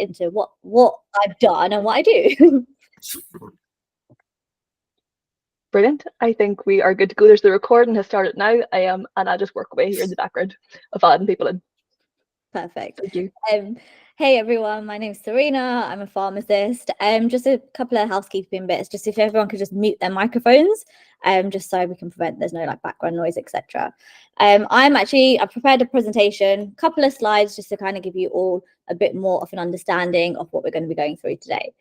into what I've done and what I do. Brilliant. I think we are good to go. There's the recording has started now. And I'll just work away here in the background of adding people in. Perfect. Thank you. Hey everyone, my name's Sarina. I'm a pharmacist. Just a couple of housekeeping bits, just if everyone could just mute their microphones, just so we can prevent there's no like background noise, etc. I've prepared a presentation, couple of slides just to kind of give you all a bit more of an understanding of what we're going to be going through today.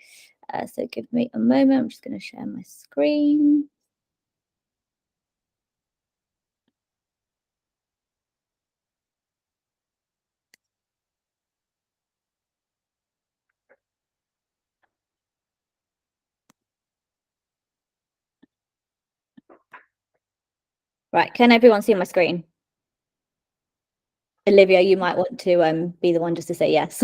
So give me a moment. I'm just going to share my screen. Right, can everyone see my screen? Olivia, you might want to be the one just to say yes.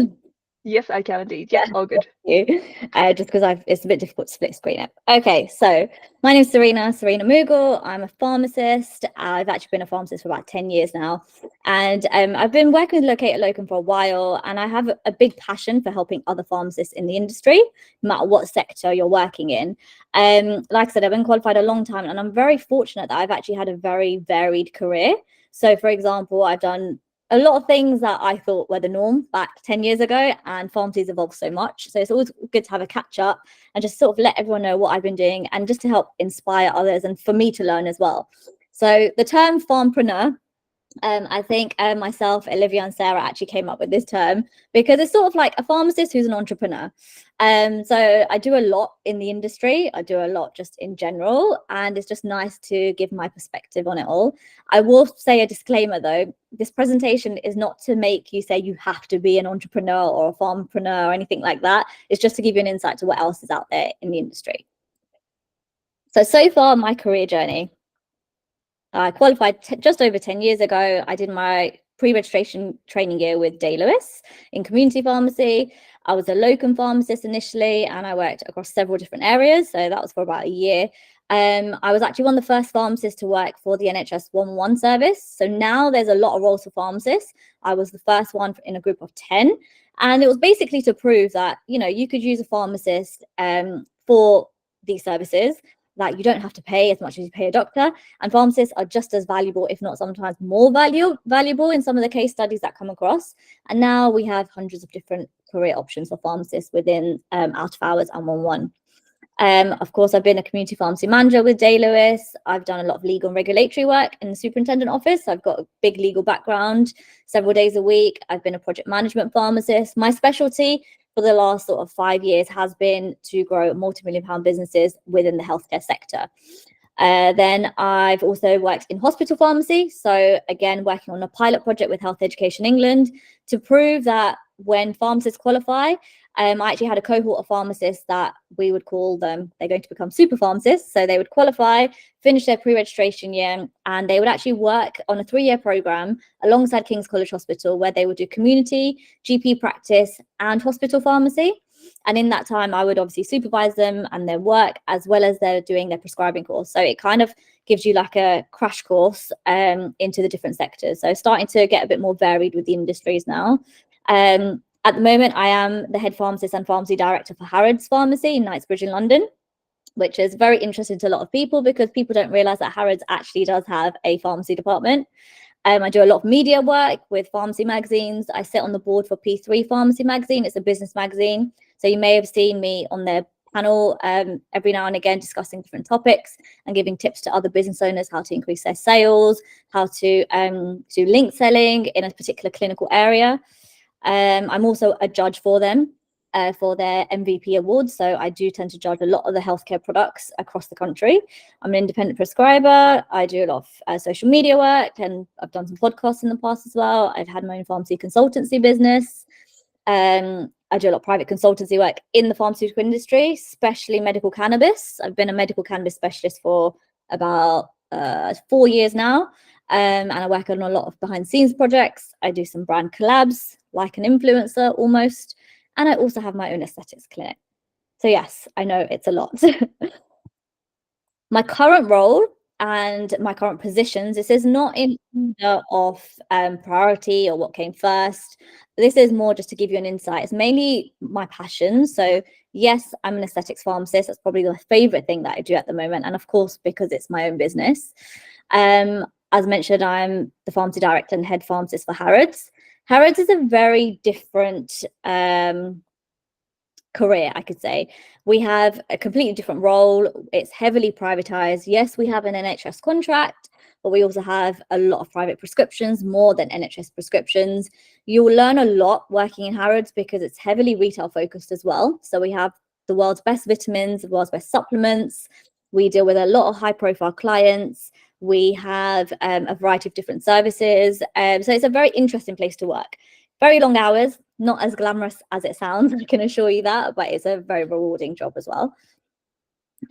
Yes, I can indeed. Yeah, all good. Just because it's a bit difficult to split screen it. Okay, so my name's Sarina Mughal. I'm a pharmacist. I've actually been a pharmacist for about 10 years now. And I've been working with Locum for a while, and I have a big passion for helping other pharmacists in the industry, no matter what sector you're working in. Like I said, I've been qualified a long time, and I'm very fortunate that I've actually had a very varied career. So, for example, I've done a lot of things that I thought were the norm back 10 years ago, and pharmacy's evolved so much. So it's always good to have a catch up and just sort of let everyone know what I've been doing, and just to help inspire others and for me to learn as well. So the term pharmpreneur, I think myself, Olivia and Sarah actually came up with this term because it's sort of like a pharmacist who's an entrepreneur. So I do a lot in the industry. I do a lot just in general, and it's just nice to give my perspective on it all. I will say a disclaimer though, this presentation is not to make you say you have to be an entrepreneur or a pharmpreneur or anything like that. It's just to give you an insight to what else is out there in the industry. So far, my career journey. I qualified just over 10 years ago. I did my pre-registration training year with Day Lewis in community pharmacy. I was a locum pharmacist initially, and I worked across several different areas. So that was for about a year. I was actually one of the first pharmacists to work for the NHS 111 service. So now there's a lot of roles for pharmacists. I was the first one in a group of 10. And it was basically to prove that, you know, you could use a pharmacist for these services, that you don't have to pay as much as you pay a doctor, and pharmacists are just as valuable, if not sometimes more valuable in some of the case studies that come across. And now we have hundreds of different career options for pharmacists within out of hours and 111. Of course, I've been a community pharmacy manager with Day Lewis. I've done a lot of legal and regulatory work in the superintendent office. I've got a big legal background, several days a week. I've been a project management pharmacist. My specialty for the last sort of 5 years has been to grow multi-million-pound businesses within the healthcare sector. Then I've also worked in hospital pharmacy. So again, working on a pilot project with Health Education England to prove that when pharmacists qualify, I actually had a cohort of pharmacists that we would call them, they're going to become super pharmacists. So they would qualify, finish their pre-registration year, and they would actually work on a 3-year program alongside King's College Hospital, where they would do community, GP practice, and hospital pharmacy. And in that time, I would obviously supervise them and their work, as well as they're doing their prescribing course. So it kind of gives you like a crash course into the different sectors. So starting to get a bit more varied with the industries now. At the moment, I am the head pharmacist and pharmacy director for Harrods Pharmacy in Knightsbridge in London, which is very interesting to a lot of people because people don't realise that Harrods actually does have a pharmacy department. I do a lot of media work with pharmacy magazines. I sit on the board for P3 Pharmacy magazine. It's a business magazine. So you may have seen me on their panel every now and again discussing different topics and giving tips to other business owners how to increase their sales, how to do link selling in a particular clinical area. I'm also a judge for them for their MVP awards. So I do tend to judge a lot of the healthcare products across the country. I'm an independent prescriber. I do a lot of social media work, and I've done some podcasts in the past as well. I've had my own pharmacy consultancy business. I do a lot of private consultancy work in the pharmaceutical industry, especially medical cannabis. I've been a medical cannabis specialist for about 4 years now. And I work on a lot of behind the scenes projects. I do some brand collabs, like an influencer almost. And I also have my own aesthetics clinic. So yes, I know it's a lot. My current role and my current positions, this is not in order of priority or what came first. This is more just to give you an insight. It's mainly my passion. So yes, I'm an aesthetics pharmacist. That's probably the favorite thing that I do at the moment. And of course, because it's my own business. As mentioned, I'm the pharmacy director and head pharmacist for Harrods. Harrods is a very different career, I could say. We have a completely different role. It's heavily privatized. Yes, we have an NHS contract, but we also have a lot of private prescriptions, more than NHS prescriptions. You'll learn a lot working in Harrods because it's heavily retail focused as well. So we have the world's best vitamins, the world's best supplements. We deal with a lot of high profile clients. We have a variety of different services. So it's a very interesting place to work. Very long hours, not as glamorous as it sounds, I can assure you that, but it's a very rewarding job as well.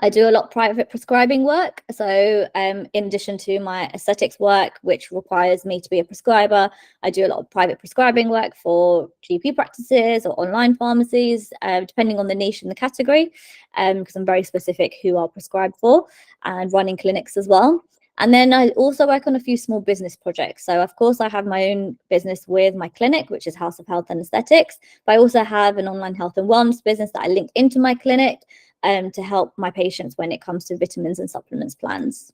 I do a lot of private prescribing work. So in addition to my aesthetics work, which requires me to be a prescriber, I do a lot of private prescribing work for GP practices or online pharmacies, depending on the niche and the category, because I'm very specific who I'll prescribe for, and running clinics as well. And then I also work on a few small business projects. So of course I have my own business with my clinic, which is House of Health and Aesthetics, but I also have an online health and wellness business that I link into my clinic to help my patients when it comes to vitamins and supplements plans.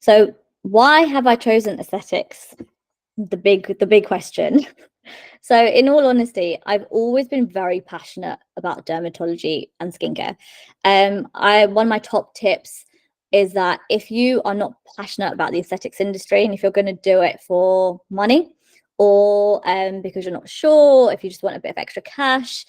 So why have I chosen aesthetics? The big question. So in all honesty, I've always been very passionate about dermatology and skincare. One of my top tips is that if you are not passionate about the aesthetics industry, and if you're going to do it for money or because you're not sure, if you just want a bit of extra cash,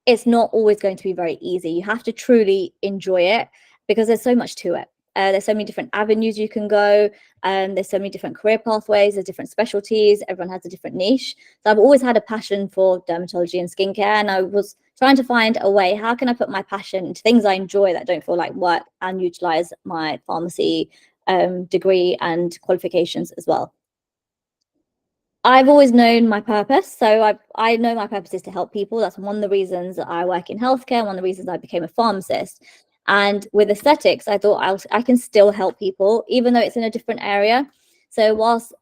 it's not always going to be very easy. You have to truly enjoy it because there's so much to it. There's so many different avenues you can go. There's so many different career pathways, there's different specialties. Everyone has a different niche. So I've always had a passion for dermatology and skincare, and I was trying to find a way, how can I put my passion into things I enjoy that don't feel like work and utilize my pharmacy degree and qualifications as well. I've always known my purpose. So I know my purpose is to help people. That's one of the reasons that I work in healthcare, one of the reasons I became a pharmacist. And with aesthetics, I thought I can still help people, even though it's in a different area. So whilst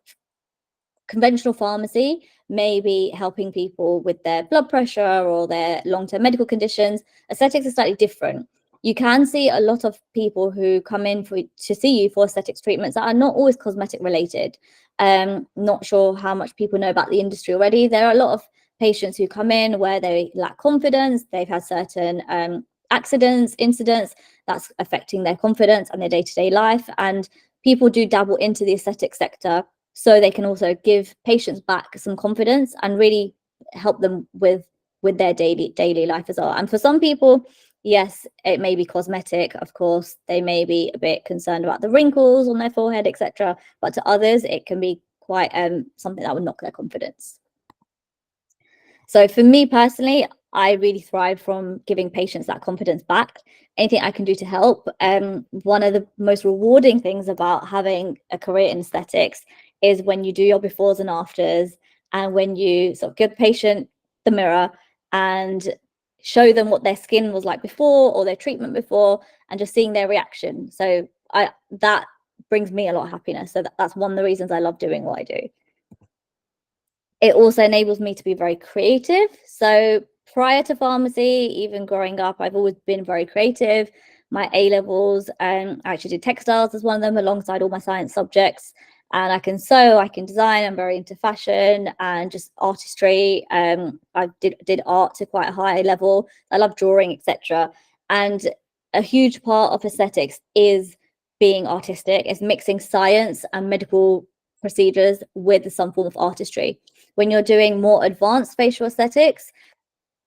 conventional pharmacy may be helping people with their blood pressure or their long-term medical conditions, aesthetics is slightly different. You can see a lot of people who come in to see you for aesthetics treatments that are not always cosmetic related. Not sure how much people know about the industry already. There are a lot of patients who come in where they lack confidence. They've had certain accidents, incidents that's affecting their confidence and their day-to-day life. And people do dabble into the aesthetic sector so they can also give patients back some confidence and really help them with their daily life as well. And for some people, yes, it may be cosmetic, of course. They may be a bit concerned about the wrinkles on their forehead, etc. But to others, it can be quite something that would knock their confidence. So for me personally, I really thrive from giving patients that confidence back. Anything I can do to help. One of the most rewarding things about having a career in aesthetics is when you do your befores and afters, and when you sort of give the patient the mirror and show them what their skin was like before or their treatment before, and just seeing their reaction. So that brings me a lot of happiness. So that's one of the reasons I love doing what I do. It also enables me to be very creative. So prior to pharmacy, even growing up, I've always been very creative. My A-levels, I actually did textiles as one of them alongside all my science subjects. And I can sew, I can design, I'm very into fashion and just artistry. I did art to quite a high level. I love drawing, etc. And a huge part of aesthetics is being artistic, is mixing science and medical procedures with some form of artistry. When you're doing more advanced facial aesthetics,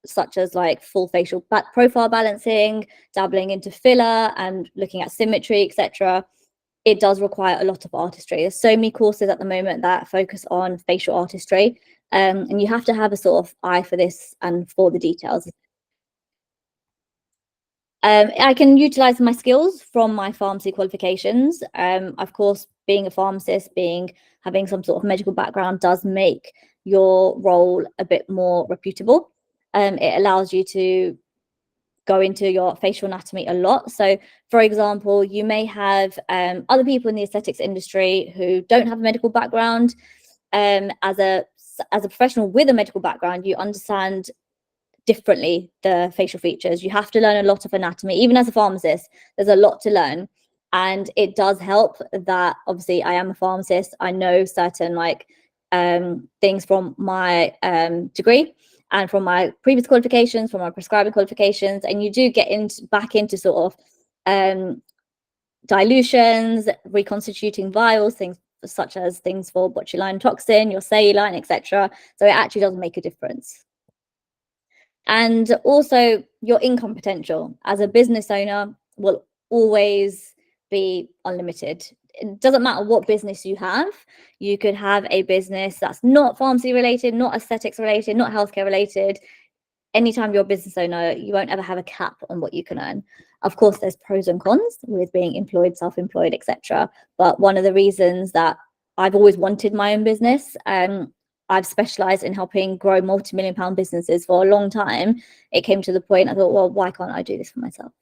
such as like full facial profile balancing, dabbling into filler and looking at symmetry, etc., it does require a lot of artistry. There's so many courses at the moment that focus on facial artistry, and you have to have a sort of eye for this and for the details. I can utilize my skills from my pharmacy qualifications. Of course, being a pharmacist, having some sort of medical background does make your role a bit more reputable. It allows you to go into your facial anatomy a lot. So for example, you may have other people in the aesthetics industry who don't have a medical background. As a professional with a medical background, you understand differently the facial features. You have to learn a lot of anatomy. Even as a pharmacist, there's a lot to learn. And it does help that obviously I am a pharmacist. I know certain like things from my degree and from my previous qualifications, from my prescribing qualifications, and you do get back into sort of dilutions, reconstituting vials, things such as things for botulinum toxin, your saline, etc. So it actually does make a difference. And also your income potential as a business owner will always be unlimited. It doesn't matter what business you have. You could have a business that's not pharmacy related, not aesthetics related, not healthcare related. Anytime you're a business owner, you won't ever have a cap on what you can earn. Of course, there's pros and cons with being employed, self-employed, etc. But one of the reasons that I've always wanted my own business, I've specialized in helping grow multi-million-pound businesses for a long time. It came to the point I thought, well, why can't I do this for myself?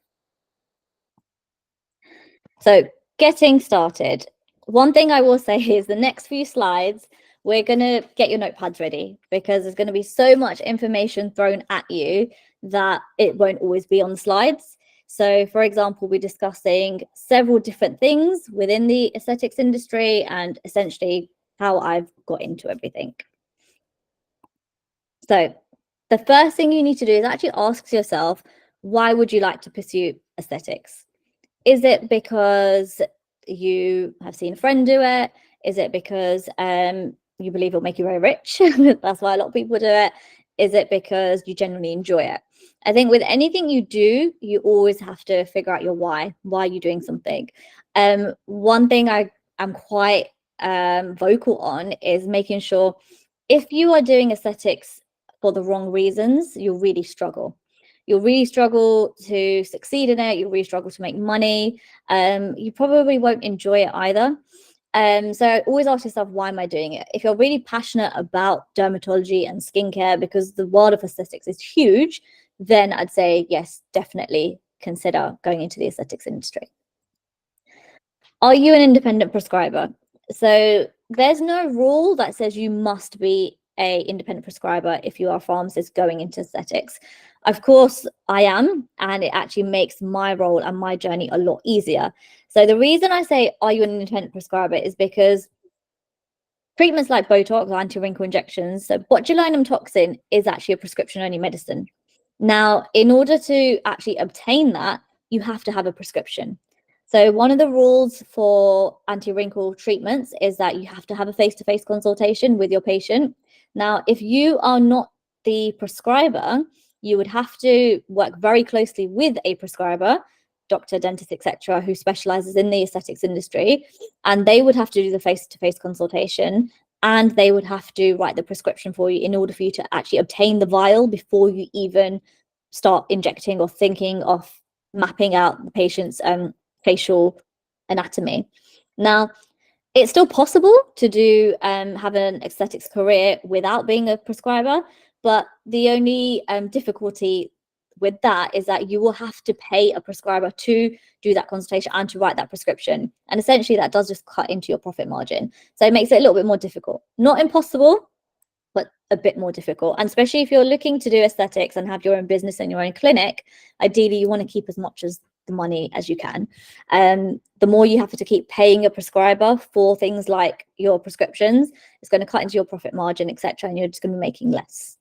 So getting started. One thing I will say is the next few slides, we're going to get your notepads ready because there's going to be so much information thrown at you that it won't always be on the slides. So for example, we're discussing several different things within the aesthetics industry and essentially how I've got into everything. So the first thing you need to do is actually ask yourself, why would you like to pursue aesthetics? Is it because you have seen a friend do it? Is it because you believe it'll make you very rich? That's why a lot of people do it. Is it because you genuinely enjoy it? I think with anything you do, you always have to figure out your why. Why are you doing something? One thing I am quite vocal on is making sure if you are doing aesthetics for the wrong reasons, you'll really struggle. You'll really struggle to succeed in it. You'll really struggle to make money. You probably won't enjoy it either. So always ask yourself, why am I doing it? If you're really passionate about dermatology and skincare, because the world of aesthetics is huge, then I'd say, yes, definitely consider going into the aesthetics industry. Are you an independent prescriber? So there's no rule that says you must be an independent prescriber if you are a pharmacist going into aesthetics. Of course, I am, and it actually makes my role and my journey a lot easier. So the reason I say, are you an independent prescriber, is because treatments like Botox or anti-wrinkle injections, so botulinum toxin is actually a prescription-only medicine. Now, in order to actually obtain that, you have to have a prescription. So one of the rules for anti-wrinkle treatments is that you have to have a face-to-face consultation with your patient. Now, if you are not the prescriber, you would have to work very closely with a prescriber, doctor, dentist, etc., who specializes in the aesthetics industry, and they would have to do the face-to-face consultation, and they would have to write the prescription for you in order for you to actually obtain the vial before you even start injecting or thinking of mapping out the patient's facial anatomy. Now, it's still possible to do have an aesthetics career without being a prescriber, but the only difficulty with that is that you will have to pay a prescriber to do that consultation and to write that prescription. And essentially that does just cut into your profit margin. So it makes it a little bit more difficult. Not impossible, but a bit more difficult. And especially if you're looking to do aesthetics and have your own business and your own clinic, ideally you want to keep as much as the money as you can. The more you have to keep paying a prescriber for things like your prescriptions, it's going to cut into your profit margin, etc., and you're just going to be making less.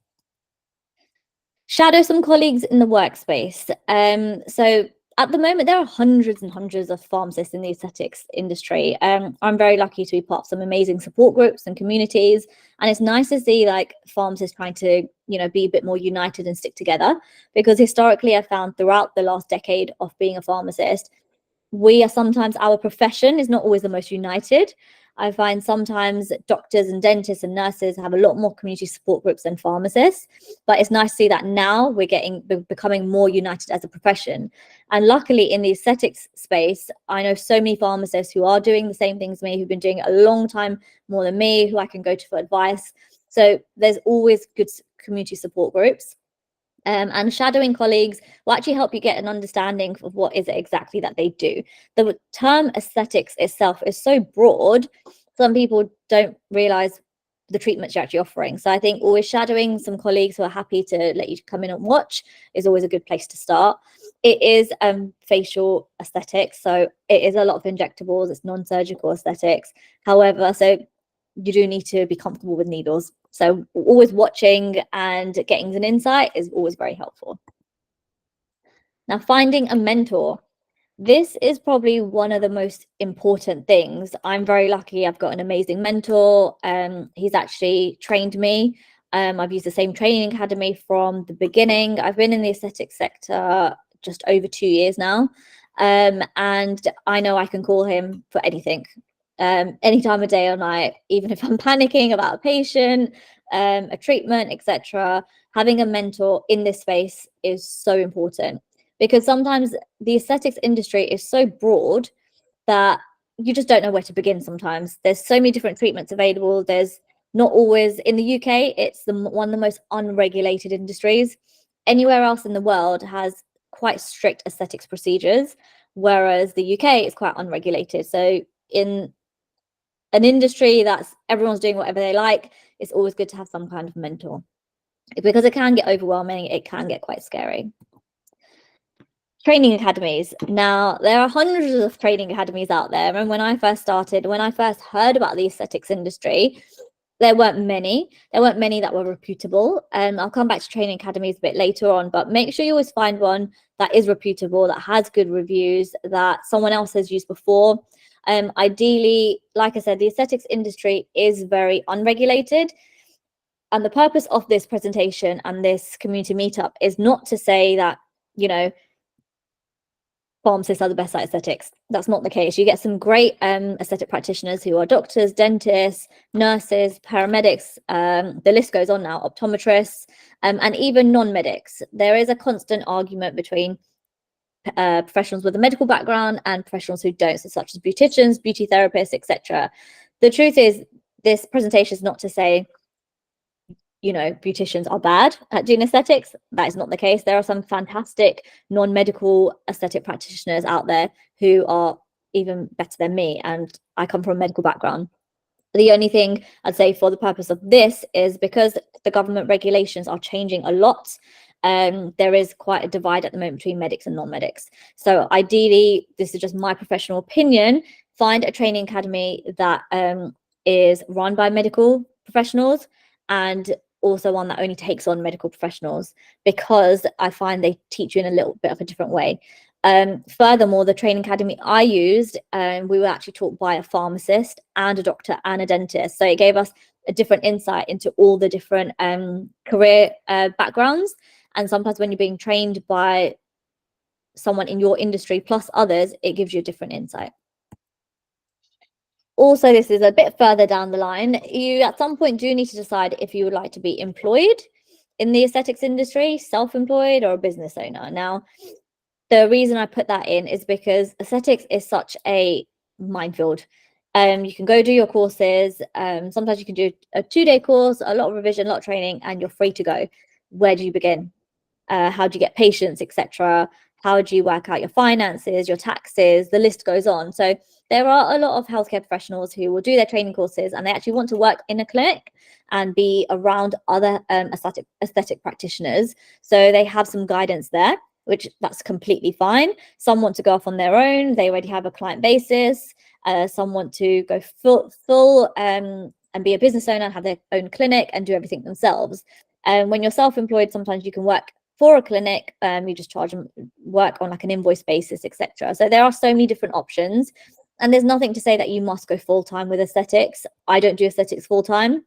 Shadow some colleagues in the workspace. So at the moment, there are hundreds and hundreds of pharmacists in the aesthetics industry. I'm very lucky to be part of some amazing support groups and communities. And it's nice to see like pharmacists trying to, be a bit more united and stick together, because historically I found throughout the last decade of being a pharmacist, our profession is not always the most united. I find sometimes doctors and dentists and nurses have a lot more community support groups than pharmacists, but it's nice to see that now we're becoming more united as a profession. And luckily in the aesthetics space, I know so many pharmacists who are doing the same things as me, who've been doing it a long time more than me, who I can go to for advice. So there's always good community support groups. And shadowing colleagues will actually help you get an understanding of what is it exactly that they do. The term aesthetics itself is so broad, some people don't realize the treatments you're actually offering. So I think always shadowing some colleagues who are happy to let you come in and watch is always a good place to start. It is facial aesthetics, so it is a lot of injectables, it's non-surgical aesthetics. However, so you do need to be comfortable with needles. So always watching and getting an insight is always very helpful. Now, finding a mentor. This is probably one of the most important things. I'm very lucky. I've got an amazing mentor. He's actually trained me. I've used the same training academy from the beginning. I've been in the aesthetics sector just over 2 years now. And I know I can call him for anything, any time of day or night, even if I'm panicking about a patient, a treatment, etc. Having a mentor in this space is so important, because sometimes the aesthetics industry is so broad that you just don't know where to begin. Sometimes there's so many different treatments available. There's not always, in the UK, it's one of the most unregulated industries. Anywhere else in the world has quite strict aesthetics procedures, whereas the UK is quite unregulated. So in an industry that's everyone's doing whatever they like, it's always good to have some kind of mentor, because it can get overwhelming, it can get quite scary. Training academies. Now, there are hundreds of training academies out there. And when I first started, when I first heard about the aesthetics industry, there weren't many. There weren't many that were reputable. And I'll come back to training academies a bit later on, but make sure you always find one that is reputable, that has good reviews, that someone else has used before. Ideally, like I said, the aesthetics industry is very unregulated. And the purpose of this presentation and this community meetup is not to say that, you know, pharmacists are the best at aesthetics. That's not the case. You get some great aesthetic practitioners who are doctors, dentists, nurses, paramedics, the list goes on now, optometrists, and even non-medics. There is a constant argument between professionals with a medical background and professionals who don't, so such as beauticians, beauty therapists, etc. The truth is, this presentation is not to say, you know, beauticians are bad at doing aesthetics. That is not the case. There are some fantastic non-medical aesthetic practitioners out there who are even better than me, and I come from a medical background. The only thing I'd say for the purpose of this is because the government regulations are changing a lot. There is quite a divide at the moment between medics and non-medics. So ideally, this is just my professional opinion, find a training academy that is run by medical professionals, and also one that only takes on medical professionals, because I find they teach you in a little bit of a different way. Furthermore, the training academy I used, we were actually taught by a pharmacist and a doctor and a dentist. So it gave us a different insight into all the different career backgrounds. And sometimes when you're being trained by someone in your industry plus others, it gives you a different insight. Also, this is a bit further down the line. You at some point do need to decide if you would like to be employed in the aesthetics industry, self-employed, or a business owner. Now, the reason I put that in is because aesthetics is such a minefield. You can go do your courses. Sometimes you can do a 2-day course, a lot of revision, a lot of training, and you're free to go. Where do you begin? How do you get patients, etc.? How do you work out your finances, your taxes? The list goes on. So there are a lot of healthcare professionals who will do their training courses and they actually want to work in a clinic and be around other aesthetic practitioners. So they have some guidance there, which that's completely fine. Some want to go off on their own. They already have a client basis. Some want to go full and be a business owner and have their own clinic and do everything themselves. And when you're self-employed, sometimes you can work for a clinic, you just charge them, work on like an invoice basis, etc. So there are so many different options, and there's nothing to say that you must go full-time with aesthetics. I don't do aesthetics full-time,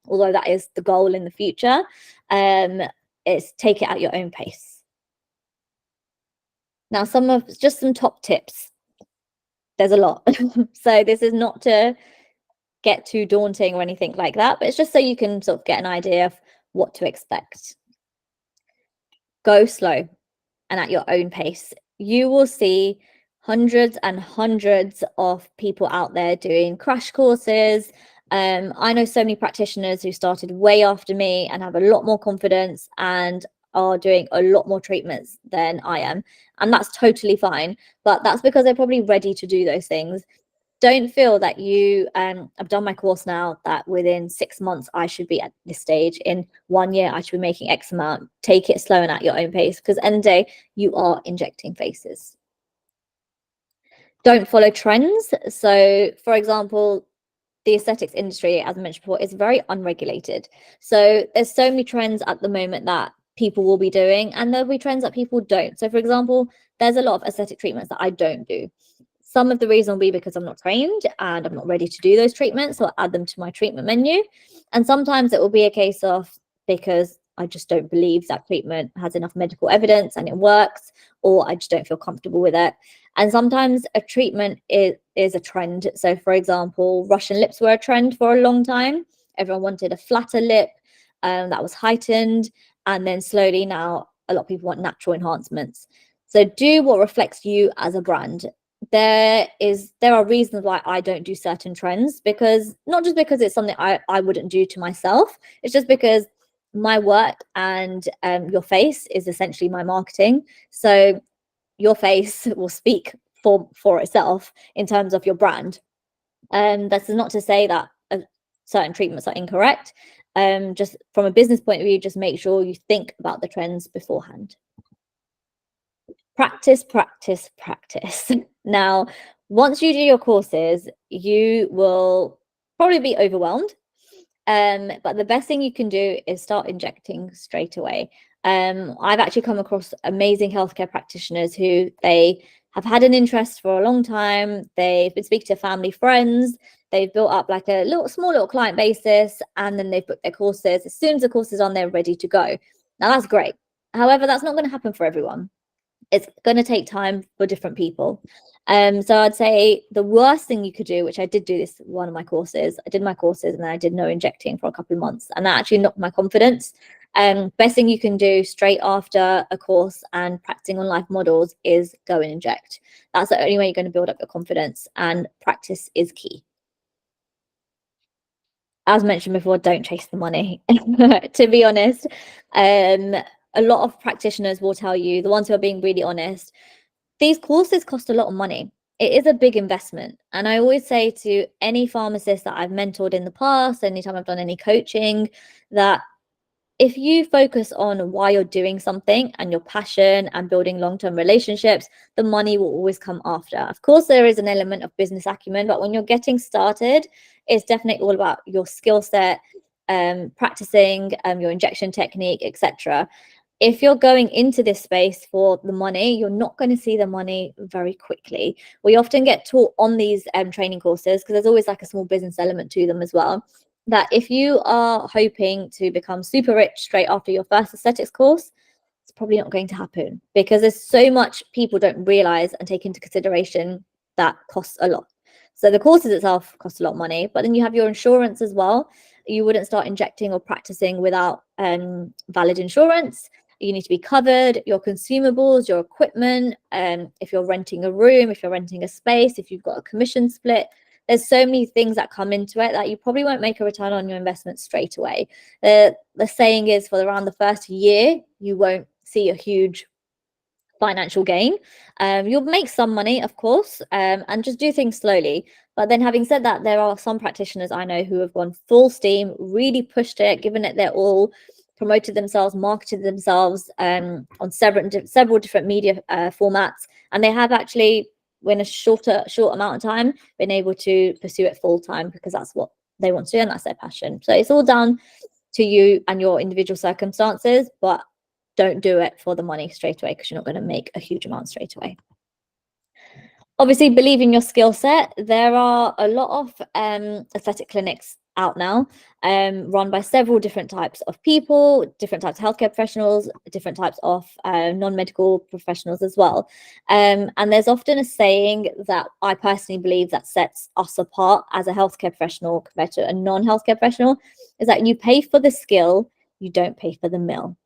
although that is the goal in the future. It's take it at your own pace. Now, just some top tips. There's a lot. So this is not to get too daunting or anything like that, but it's just so you can sort of get an idea of what to expect. Go slow and at your own pace. You will see hundreds and hundreds of people out there doing crash courses. I know so many practitioners who started way after me and have a lot more confidence, and are doing a lot more treatments than I am, and that's totally fine. But that's because they're probably ready to do those things. Don't feel that you I've done my course now, that within 6 months I should be at this stage, in 1 year I should be making X amount. Take it slow and at your own pace, because at the end of the day, you are injecting faces. Don't follow trends. So for example, the aesthetics industry, as I mentioned before, is very unregulated. So there's so many trends at the moment that people will be doing, and there'll be trends that people don't. So for example, there's a lot of aesthetic treatments that I don't do. Some of the reason will be because I'm not trained and I'm not ready to do those treatments, so I'll add them to my treatment menu. And sometimes it will be a case of because I just don't believe that treatment has enough medical evidence and it works, or I just don't feel comfortable with it. And sometimes a treatment is a trend. So for example, Russian lips were a trend for a long time. Everyone wanted a flatter lip that was heightened. And then slowly now a lot of people want natural enhancements. So do what reflects you as a brand. There are reasons why I don't do certain trends, because not just because it's something I wouldn't do to myself. It's just because my work and your face is essentially my marketing. So your face will speak for itself in terms of your brand. That's not to say that certain treatments are incorrect. Just from a business point of view, just make sure you think about the trends beforehand. Practice, practice, practice. Now, once you do your courses, you will probably be overwhelmed. But the best thing you can do is start injecting straight away. I've actually come across amazing healthcare practitioners who they have had an interest for a long time. They've been speaking to family, friends. They've built up like a small little client basis, and then they've booked their courses. As soon as the course is on, they're ready to go. Now that's great. However, that's not going to happen for everyone. It's going to take time for different people. So I'd say the worst thing you could do, which I did do this one of my courses, I did my courses and then I did no injecting for a couple of months, and that actually knocked my confidence. Best thing you can do straight after a course and practicing on live models is go and inject. That's the only way you're going to build up your confidence, and practice is key. As mentioned before, don't chase the money. To be honest, a lot of practitioners will tell you, the ones who are being really honest, these courses cost a lot of money. It is a big investment. And I always say to any pharmacist that I've mentored in the past, anytime I've done any coaching, that if you focus on why you're doing something and your passion and building long-term relationships, the money will always come after. Of course, there is an element of business acumen, but when you're getting started, it's definitely all about your skill set, practicing your injection technique, etc. If you're going into this space for the money, you're not going to see the money very quickly. We often get taught on these training courses, because there's always like a small business element to them as well, that if you are hoping to become super rich straight after your first aesthetics course, it's probably not going to happen, because there's so much people don't realize and take into consideration that costs a lot. So the courses itself cost a lot of money, but then you have your insurance as well. You wouldn't start injecting or practicing without valid insurance. You need to be covered, your consumables, your equipment, if you're renting a room, if you're renting a space, if you've got a commission split. There's so many things that come into it that you probably won't make a return on your investment straight away. The saying is, for around the first year, you won't see a huge financial gain. You'll make some money, of course, and just do things slowly. But then having said that, there are some practitioners I know who have gone full steam, really pushed it, given it their all, promoted themselves, marketed themselves on several different media formats, and they have actually, in a short amount of time, been able to pursue it full time, because that's what they want to do and that's their passion. So it's all down to you and your individual circumstances, but don't do it for the money straight away, because you're not going to make a huge amount straight away. Obviously, believe in your skill set. There are a lot of aesthetic clinics out now, run by several different types of people, different types of healthcare professionals, different types of non-medical professionals as well. And there's often a saying that I personally believe that sets us apart as a healthcare professional compared to a non-healthcare professional, is that you pay for the skill, you don't pay for the mill.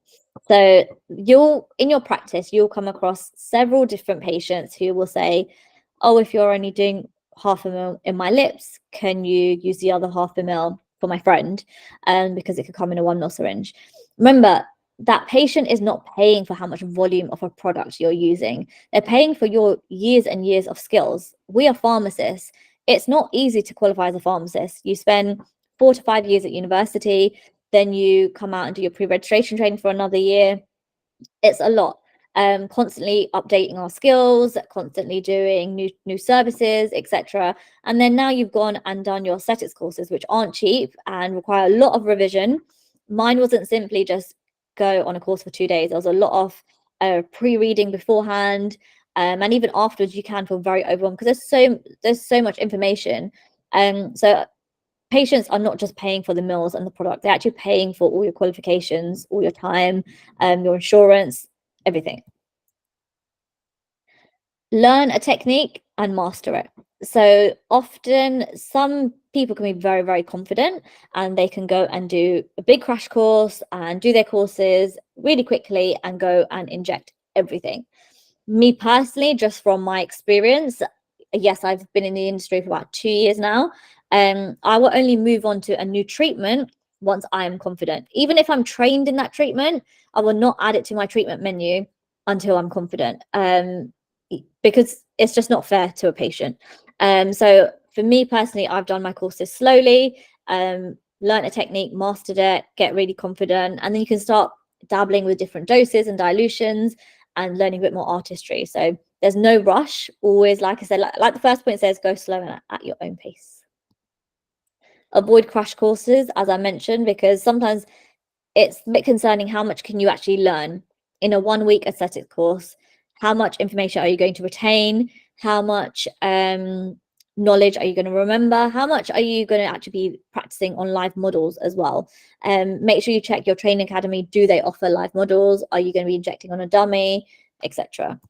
So in your practice, you'll come across several different patients who will say, oh, if you're only doing half a mil in my lips, can you use the other half a mil for my friend? Because it could come in a 1 ml syringe. Remember, that patient is not paying for how much volume of a product you're using. They're paying for your years and years of skills. We are pharmacists. It's not easy to qualify as a pharmacist. You spend 4 to 5 years at university, then you come out and do your pre-registration training for another year. It's a lot. Constantly updating our skills, constantly doing new services, etc. And then now you've gone and done your aesthetics courses, which aren't cheap and require a lot of revision. Mine wasn't simply just go on a course for 2 days. There was a lot of pre-reading beforehand, and even afterwards you can feel very overwhelmed because there's so much information. So patients are not just paying for the meals and the product, they're actually paying for all your qualifications, all your time, your insurance, everything. Learn a technique and master it. So often some people can be very, very confident and they can go and do a big crash course and do their courses really quickly and go and inject everything. Me personally, just from my experience, yes, I've been in the industry for about 2 years now. I will only move on to a new treatment once I am confident. Even if I'm trained in that treatment, I will not add it to my treatment menu until I'm confident, because it's just not fair to a patient. So for me personally, I've done my courses slowly, learned a technique, mastered it, get really confident, and then you can start dabbling with different doses and dilutions and learning a bit more artistry. So there's no rush. Always, like I said, like the first point says, go slow and at your own pace. Avoid crash courses, as I mentioned, because sometimes it's a bit concerning how much can you actually learn in a 1 week aesthetic course. How much information are you going to retain? How much knowledge are you going to remember? How much are you going to actually be practicing on live models as well? Make sure you check your training academy. Do they offer live models? Are you going to be injecting on a dummy, etc.?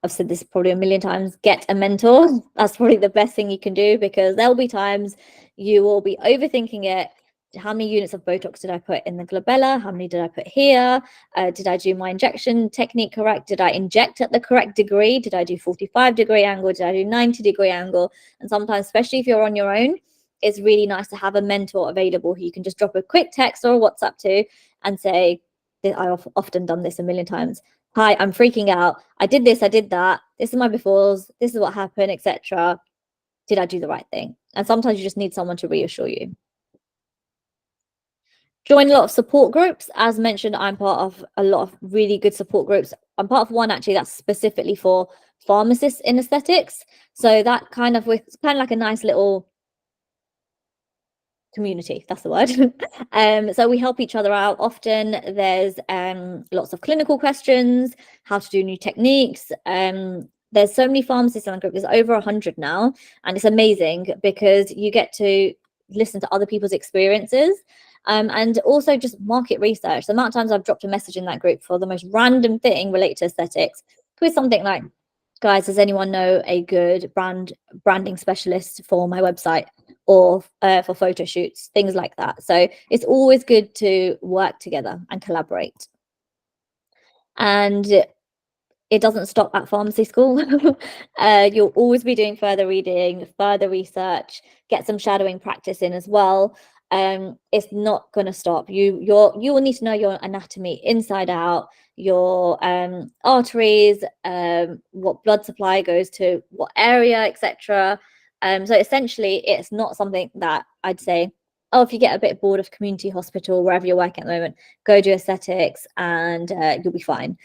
I've said this probably a million times, get a mentor. That's probably the best thing you can do, because there'll be times you will be overthinking it. How many units of Botox did I put in the glabella? How many did I put here? Did I do my injection technique correct? Did I inject at the correct degree? Did I do 45-degree angle? Did I do 90-degree angle? And sometimes, especially if you're on your own, it's really nice to have a mentor available who you can just drop a quick text or a WhatsApp to and say, I've often done this a million times. Hi, I'm freaking out. I did this, I did that. This is my befores. This is what happened, etc. Did I do the right thing? And sometimes you just need someone to reassure you. Join a lot of support groups. As mentioned, I'm part of a lot of really good support groups. I'm part of one actually that's specifically for pharmacists in aesthetics. So that it's kind of like a nice little community, that's the word. So we help each other out. Often there's lots of clinical questions, how to do new techniques. There's so many pharmacists in the group. There's over 100 now, and it's amazing because you get to listen to other people's experiences, and also just market research. The amount of times I've dropped a message in that group for the most random thing related to aesthetics, with something like, guys, does anyone know a good branding specialist for my website, or for photo shoots, things like that. So it's always good to work together and collaborate. And it doesn't stop at pharmacy school. You'll always be doing further reading, further research, get some shadowing practice in as well. It's not going to stop. You will need to know your anatomy inside out, your arteries, what blood supply goes to what area, etc. So essentially, it's not something that I'd say, oh, if you get a bit bored of community hospital, wherever you're working at the moment, go do aesthetics and you'll be fine.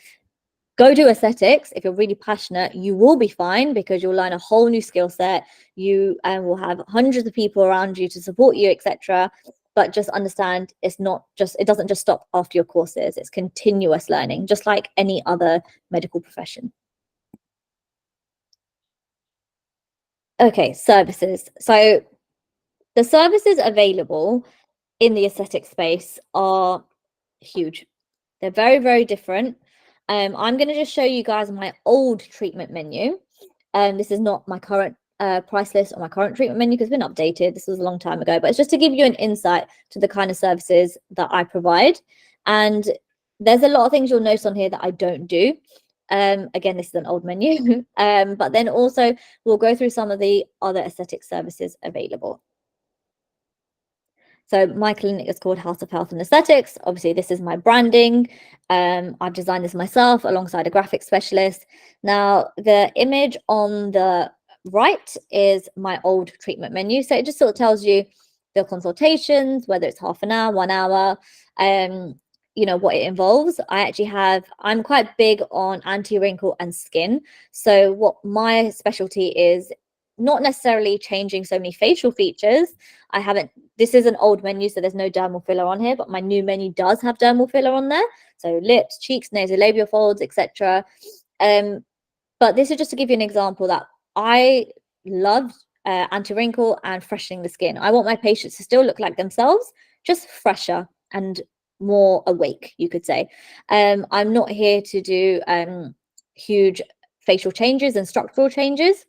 Go do aesthetics. If you're really passionate, you will be fine, because you'll learn a whole new skill set. You will have hundreds of people around you to support you, etc. But just understand, it doesn't just stop after your courses. It's continuous learning, just like any other medical profession. Okay, services. So the services available in the aesthetic space are huge. They're very, very different. I'm going to just show you guys my old treatment menu. This is not my current price list or my current treatment menu, because it's been updated. This was a long time ago, but it's just to give you an insight to the kind of services that I provide. And there's a lot of things you'll notice on here that I don't do. Again, this is an old menu, but then also we'll go through some of the other aesthetic services available. So my clinic is called House of Health and Aesthetics. Obviously, this is my branding. I've designed this myself alongside a graphic specialist. Now, the image on the right is my old treatment menu. So it just sort of tells you the consultations, whether it's half an hour, 1 hour, you know, what it involves. I'm quite big on anti-wrinkle and skin. So what my specialty is, not necessarily changing so many facial features. This is an old menu, so there's no dermal filler on here, but my new menu does have dermal filler on there. So lips, cheeks, nasolabial folds, etc. But this is just to give you an example that I love anti-wrinkle and freshening the skin. I want my patients to still look like themselves, just fresher and more awake, you could say. I'm not here to do huge facial changes and structural changes.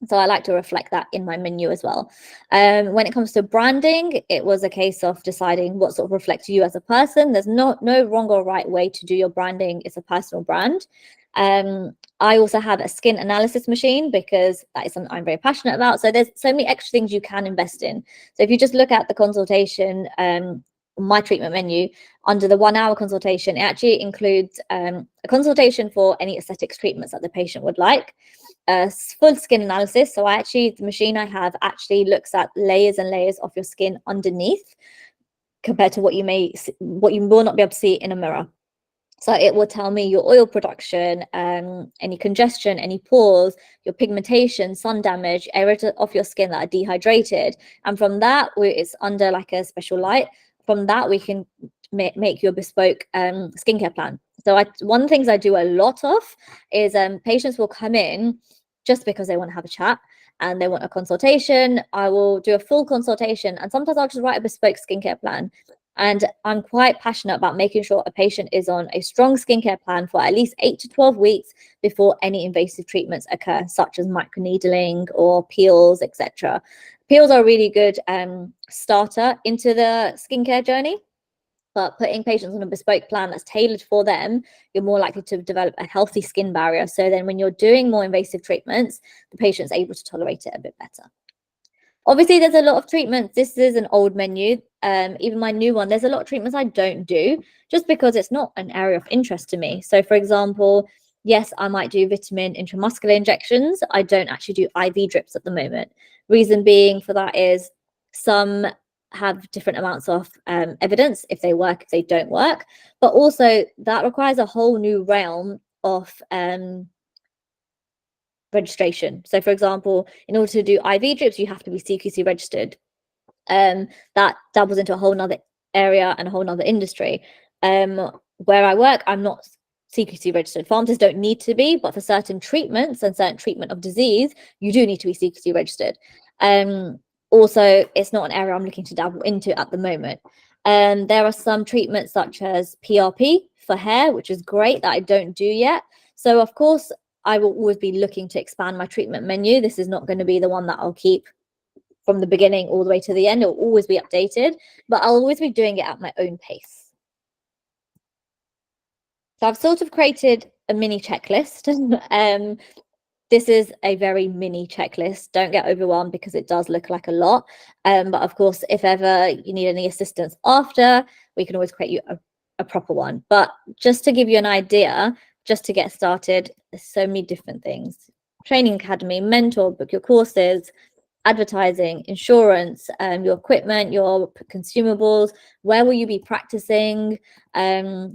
So I like to reflect that in my menu as well. When it comes to branding, it was a case of deciding what sort of reflects you as a person. There's no wrong or right way to do your branding. It's a personal brand. I also have a skin analysis machine because that is something I'm very passionate about. So there's so many extra things you can invest in. So if you just look at the consultation, my treatment menu, under the 1 hour consultation, it actually includes a consultation for any aesthetics treatments that the patient would like. Full skin analysis. So the machine I have actually looks at layers and layers of your skin underneath compared to what you will not be able to see in a mirror. So it will tell me your oil production, any congestion, any pores, your pigmentation, sun damage, areas of your skin that are dehydrated. And from that, it's under like a special light. From that, we can make your bespoke skincare plan. So one of the things I do a lot of is patients will come in just because they want to have a chat and they want a consultation. I will do a full consultation, and sometimes I'll just write a bespoke skincare plan. And I'm quite passionate about making sure a patient is on a strong skincare plan for at least 8 to 12 weeks before any invasive treatments occur, such as microneedling or peels, etc. Peels are a really good starter into the skincare journey. But putting patients on a bespoke plan that's tailored for them, you're more likely to develop a healthy skin barrier. So then when you're doing more invasive treatments, the patient's able to tolerate it a bit better. Obviously, there's a lot of treatments. This is an old menu. Even my new one, there's a lot of treatments I don't do just because it's not an area of interest to me. So for example, yes, I might do vitamin intramuscular injections. I don't actually do IV drips at the moment. Reason being for that is some have different amounts of evidence if they work, if they don't work, but also that requires a whole new realm of registration. So for example, in order to do IV drips, you have to be CQC registered. That dabbles into a whole nother area and a whole nother industry. Where I work, I'm not CQC registered. Pharmacists don't need to be, but for certain treatments and certain treatment of disease, you do need to be CQC registered. Also, it's not an area I'm looking to dabble into at the moment. There are some treatments such as PRP for hair, which is great, that I don't do yet. So of course, I will always be looking to expand my treatment menu. This is not going to be the one that I'll keep from the beginning all the way to the end. It will always be updated, but I'll always be doing it at my own pace. So I've sort of created a mini checklist. This is a very mini checklist. Don't get overwhelmed because it does look like a lot. But of course, if ever you need any assistance after, we can always create you a proper one. But just to give you an idea, just to get started, there's so many different things. Training academy, mentor, book your courses, advertising, insurance, your equipment, your consumables, where will you be practicing,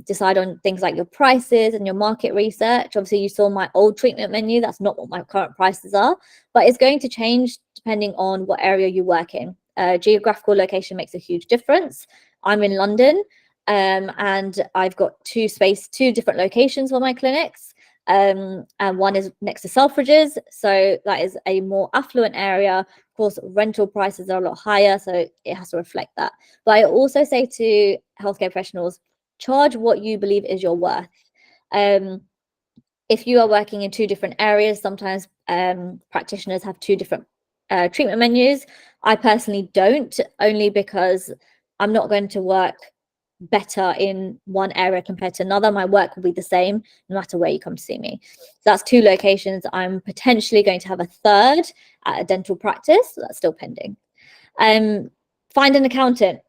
decide on things like your prices and your market research. Obviously, you saw my old treatment menu. That's not what my current prices are, but it's going to change depending on what area you work in. Geographical location makes a huge difference. I'm in London, and I've got two different locations for my clinics. And one is next to Selfridges, so that is a more affluent area. Of course, rental prices are a lot higher, so it has to reflect that. But I also say to healthcare professionals, charge what you believe is your worth. If you are working in two different areas, sometimes practitioners have two different treatment menus. I personally don't, only because I'm not going to work better in one area compared to another. My work will be the same no matter where you come to see me. So that's two locations. I'm potentially going to have a third at a dental practice. So that's still pending. Find an accountant.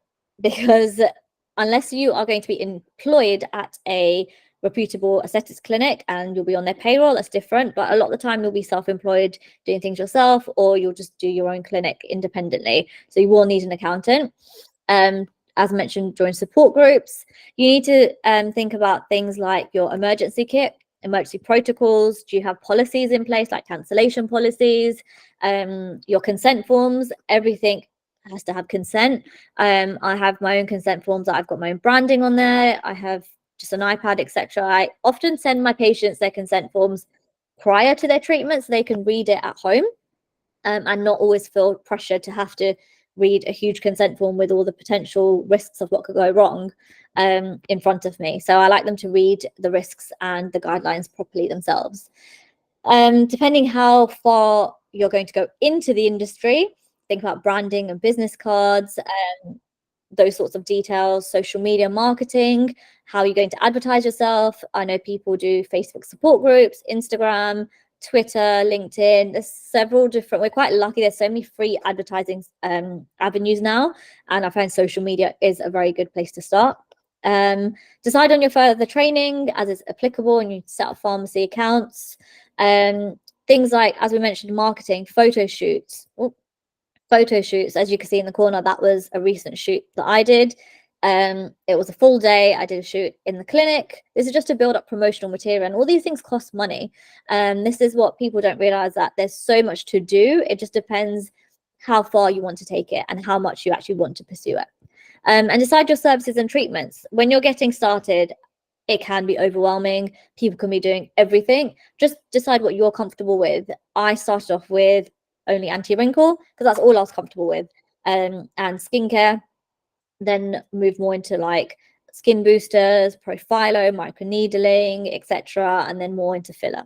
because unless you are going to be employed at a reputable aesthetics clinic and you'll be on their payroll, that's different. But a lot of the time you'll be self-employed doing things yourself, or you'll just do your own clinic independently. So you will need an accountant. As mentioned, join support groups. You need to think about things like your emergency kit, emergency protocols. Do you have policies in place, like cancellation policies, your consent forms? Everything has to have consent. I have my own consent forms that I've got my own branding on there. I have just an iPad, etc. I often send my patients their consent forms prior to their treatment so they can read it at home, and not always feel pressure to have to read a huge consent form with all the potential risks of what could go wrong in front of me. So I like them to read the risks and the guidelines properly themselves. Depending how far you're going to go into the industry, think about branding and business cards, those sorts of details, social media marketing, how you're going to advertise yourself. I know people do Facebook support groups, Instagram, Twitter, LinkedIn. There's several different, we're quite lucky. There's so many free advertising avenues now. And I find social media is a very good place to start. Decide on your further training as it's applicable, and you set up pharmacy accounts. Things like, as we mentioned, marketing, photo shoots. As you can see in the corner, that was a recent shoot that I did. It was a full day. I did a shoot in the clinic. This is just to build up promotional material, and all these things cost money. This is what people don't realize, that there's so much to do. It just depends how far you want to take it and how much you actually want to pursue it. And decide your services and treatments. When you're getting started, it can be overwhelming. People can be doing everything. Just decide what you're comfortable with. I started off with only anti-wrinkle because that's all I was comfortable with, and skincare. Then move more into like skin boosters, profilo, microneedling, etc., and then more into filler.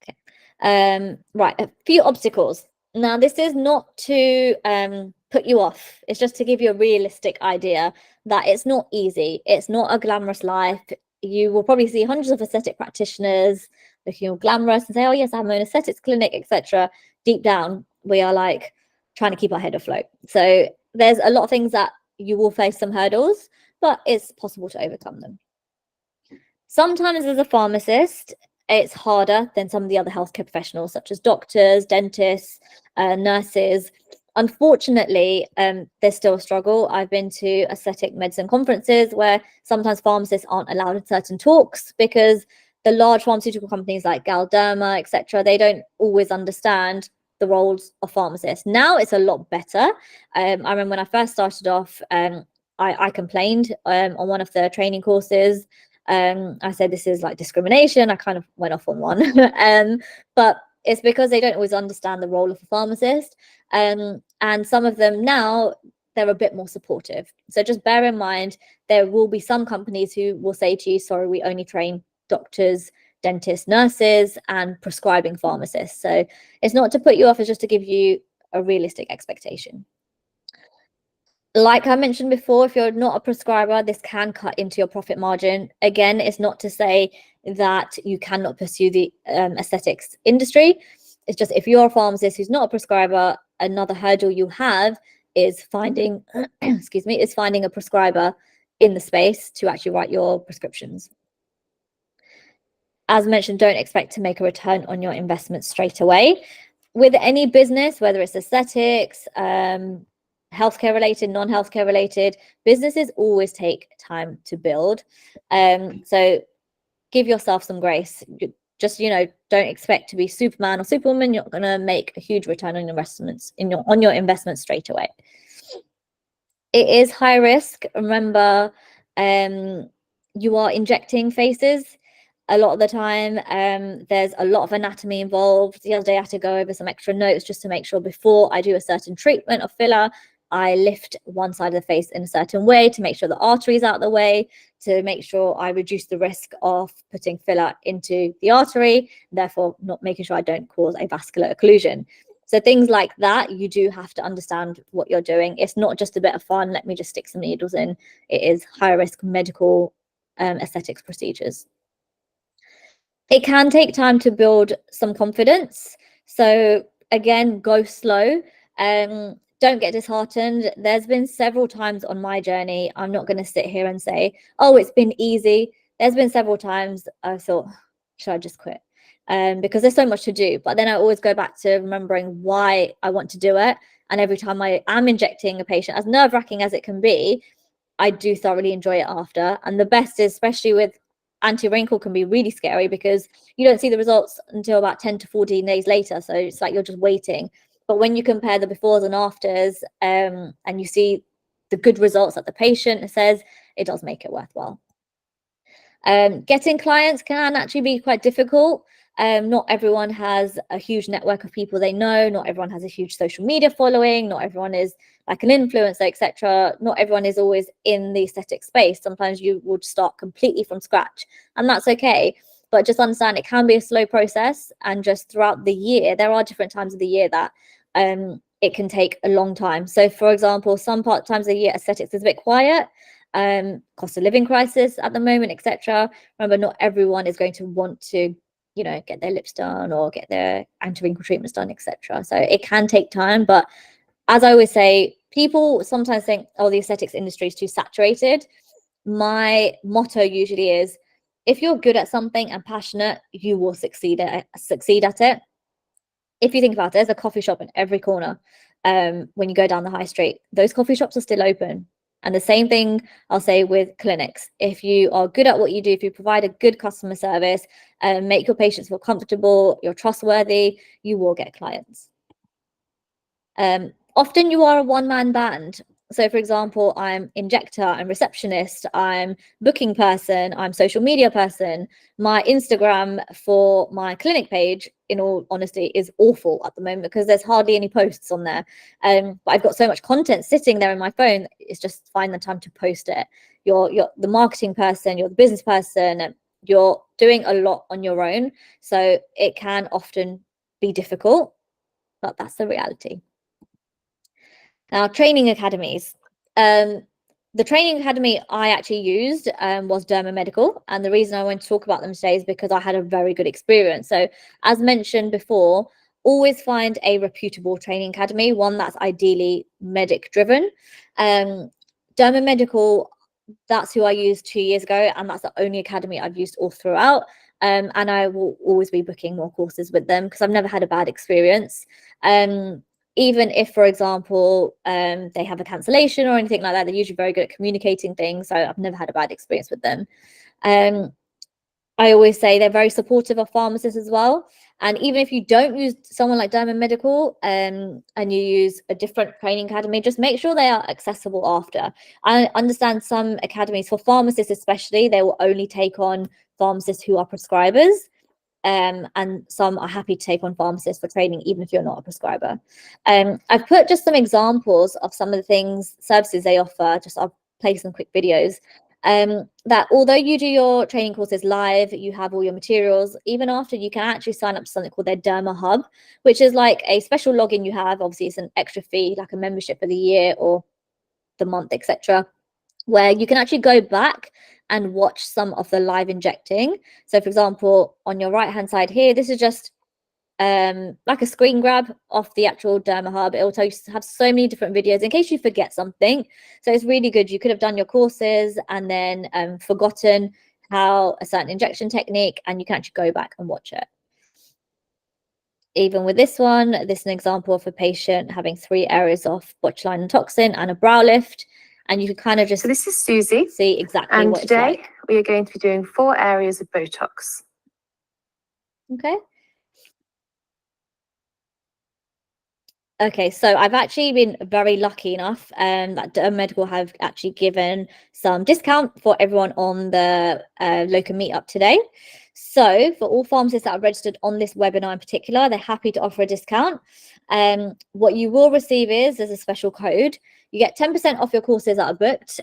Okay. Right, a few obstacles. Now, this is not to put you off. It's just to give you a realistic idea that it's not easy. It's not a glamorous life. You will probably see hundreds of aesthetic practitioners looking all glamorous and say, oh, yes, I have my own aesthetics clinic, etc. Deep down, we are like trying to keep our head afloat. So there's a lot of things that you will face some hurdles, but it's possible to overcome them. Sometimes as a pharmacist, it's harder than some of the other healthcare professionals, such as doctors, dentists, nurses. Unfortunately, there's still a struggle. I've been to aesthetic medicine conferences where sometimes pharmacists aren't allowed in certain talks because the large pharmaceutical companies like Galderma, etc., they don't always understand the roles of pharmacists. Now it's a lot better. I remember when I first started off, I complained on one of the training courses. I said this is like discrimination. I kind of went off on one, but it's because they don't always understand the role of a pharmacist. And some of them now, they're a bit more supportive. So just bear in mind, there will be some companies who will say to you, sorry, we only train doctors, dentists, nurses, and prescribing pharmacists. So it's not to put you off, it's just to give you a realistic expectation. Like I mentioned before, if you're not a prescriber, this can cut into your profit margin. Again, it's not to say that you cannot pursue the aesthetics industry. It's just if you're a pharmacist who's not a prescriber, another hurdle you have is finding, excuse me, is finding a prescriber in the space to actually write your prescriptions. As mentioned, don't expect to make a return on your investment straight away. With any business, whether it's aesthetics, healthcare related, non-healthcare related, businesses always take time to build. So give yourself some grace. Just, don't expect to be Superman or Superwoman. You're not going to make a huge return on investments on your investment straight away. It is high risk. Remember, you are injecting faces. A lot of the time, there's a lot of anatomy involved. The other day I had to go over some extra notes just to make sure before I do a certain treatment of filler, I lift one side of the face in a certain way to make sure the artery is out of the way, to make sure I reduce the risk of putting filler into the artery, therefore not making sure I don't cause a vascular occlusion. So things like that, you do have to understand what you're doing. It's not just a bit of fun, let me just stick some needles in. It is high risk medical aesthetics procedures. It can take time to build some confidence. So again, go slow. Don't don't get disheartened. There's been several times on my journey, I'm not going to sit here and say, oh, it's been easy. There's been several times I thought, should I just quit? Because there's so much to do. But then I always go back to remembering why I want to do it. And every time I am injecting a patient, as nerve-wracking as it can be, I do thoroughly enjoy it after. And the best is, especially with anti-wrinkle, can be really scary because you don't see the results until about 10 to 14 days later. So it's like you're just waiting. But when you compare the befores and afters, and you see the good results that the patient says, it does make it worthwhile. Getting clients can actually be quite difficult. Not everyone has a huge network of people they know. Not everyone has a huge social media following. Not everyone is like an influencer, etc. Not everyone is always in the aesthetic space. Sometimes you would start completely from scratch, and that's okay. But just understand it can be a slow process, and just throughout the year, there are different times of the year that it can take a long time. So, for example, some times of the year, aesthetics is a bit quiet. Cost of living crisis at the moment, etc. Remember, not everyone is going to want to, get their lips done or get their anti-wrinkle treatments done, etc. So it can take time, but as I always say, people sometimes think, oh, the aesthetics industry is too saturated. My motto usually is, if you're good at something and passionate, you will succeed at it. If you think about it, there's a coffee shop in every corner. When you go down the high street, those coffee shops are still open. And the same thing I'll say with clinics. If you are good at what you do, if you provide a good customer service, make your patients feel comfortable, you're trustworthy, you will get clients. Often you are a one-man band. So, for example, I'm injector, I'm receptionist, I'm booking person, I'm social media person. My Instagram for my clinic page, in all honesty, is awful at the moment because there's hardly any posts on there. But I've got so much content sitting there in my phone, it's just find the time to post it. You're the marketing person, you're the business person, you're doing a lot on your own. So it can often be difficult, but that's the reality. Now, training academies. The training academy I actually used was Derma Medical, and the reason I want to talk about them today is because I had a very good experience. So, as mentioned before, always find a reputable training academy, one that's ideally medic driven. Derma Medical, that's who I used 2 years ago, and that's the only academy I've used all throughout. And I will always be booking more courses with them because I've never had a bad experience. Even if, for example, they have a cancellation or anything like that, they're usually very good at communicating things. So I've never had a bad experience with them. I always say they're very supportive of pharmacists as well. And even if you don't use someone like Derma Medical and you use a different training academy, just make sure they are accessible after. I understand some academies, for pharmacists especially, they will only take on pharmacists who are prescribers. And some are happy to take on pharmacists for training, even if you're not a prescriber. I've put just some examples of some of the services they offer. I'll play some quick videos. That although you do your training courses live, you have all your materials, even after, you can actually sign up to something called their Derma Hub, which is like a special login you have. Obviously, it's an extra fee, like a membership for the year or the month, etc., where you can actually go back and watch some of the live injecting. So, for example, on your right-hand side here, this is just like a screen grab off the actual Derma Hub. It will tell you to have so many different videos in case you forget something. So it's really good. You could have done your courses and then forgotten how a certain injection technique, and you can actually go back and watch it. Even with this one, this is an example of a patient having 3 areas of botulinum toxin and a brow lift. And you can kind of just So this is Susie, see exactly and what today it's like. we are going to be doing 4 areas of Botox. Okay. Okay, so I've actually been very lucky enough that Derma Medical have actually given some discount for everyone on the Locum meetup today. So for all pharmacists that are registered on this webinar in particular, they're happy to offer a discount. What you will receive is there's a special code. You get 10% off your courses that are booked.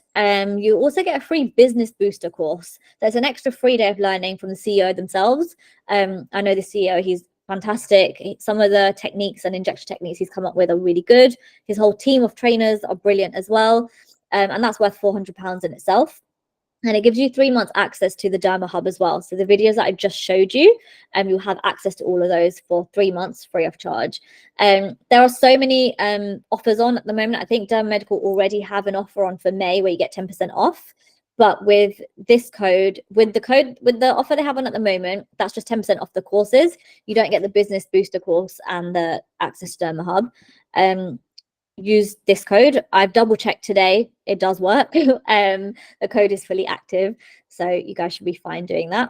You also get a free business booster course. There's an extra free day of learning from the CEO themselves. I know the CEO, he's fantastic. Some of the techniques and injection techniques he's come up with are really good. His whole team of trainers are brilliant as well. And that's worth £400 in itself. And it gives you 3 months access to the Derma Hub as well. So the videos that I just showed you, you'll have access to all of those for 3 months free of charge. There are so many offers on at the moment. I think Derma Medical already have an offer on for May where you get 10% off. But with this code, with the offer they have on at the moment, that's just 10% off the courses. You don't get the business booster course and the access to Derma Hub. Use this code. I've double checked today, it does work. The code is fully active, so you guys should be fine doing that.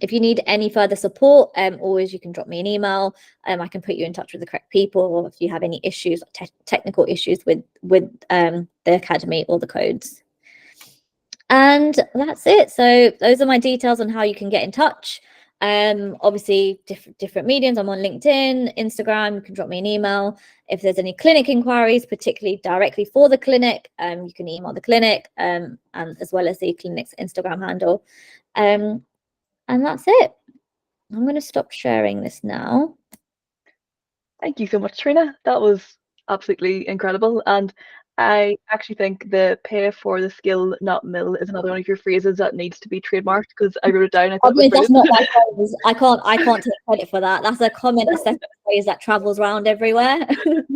If you need any further support, always you can drop me an email. I can put you in touch with the correct people, or if you have any issues, technical issues with the academy or the codes. And that's it. So those are my details on how you can get in touch. Obviously different mediums. I'm on LinkedIn, Instagram. You can drop me an email if there's any clinic inquiries, particularly directly for the clinic. You can email the clinic, and as well as the clinic's Instagram handle. And that's it. I'm going to stop sharing this now. Thank you so much, Sarina. That was absolutely incredible. And I actually think the pay for the skill, not mill, is another one of your phrases that needs to be trademarked, because I wrote it down. I thought it was That's not brilliant. my phrase. I can't take credit for that. That's a common aesthetic phrase that travels around everywhere.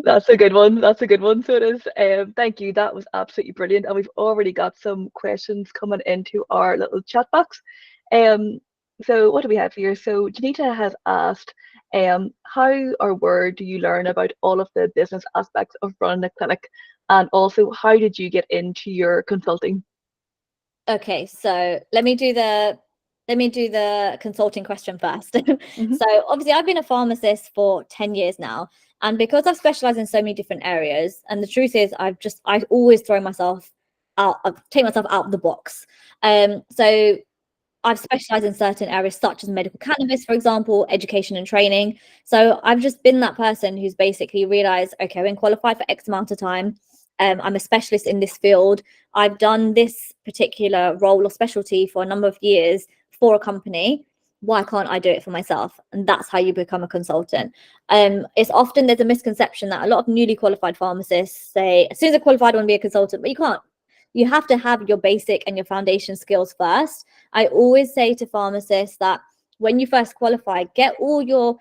That's a good one. That's a good one. So it is. Thank you. That was absolutely brilliant. And we've already got some questions coming into our little chat box. So what do we have here? So Janita has asked, how or where do you learn about all of the business aspects of running a clinic? And also, how did you get into your consulting? Okay, so let me do the consulting question first. Mhm. So obviously I've been a pharmacist for 10 years now, and because I've specialized in so many different areas, and the truth is I always throw myself out, take myself out of the box. So I've specialized in certain areas such as medical cannabis, for example, education and training. So I've just been that person who's basically realized, okay, I've been qualified for X amount of time. I'm a specialist in this field. I've done this particular role or specialty for a number of years for a company. Why can't I do it for myself? And that's how you become a consultant. It's often there's a misconception that a lot of newly qualified pharmacists say, as soon as they're qualified, I want to be a consultant, but you can't. You have to have your basic and your foundation skills first. I always say to pharmacists that when you first qualify, get all your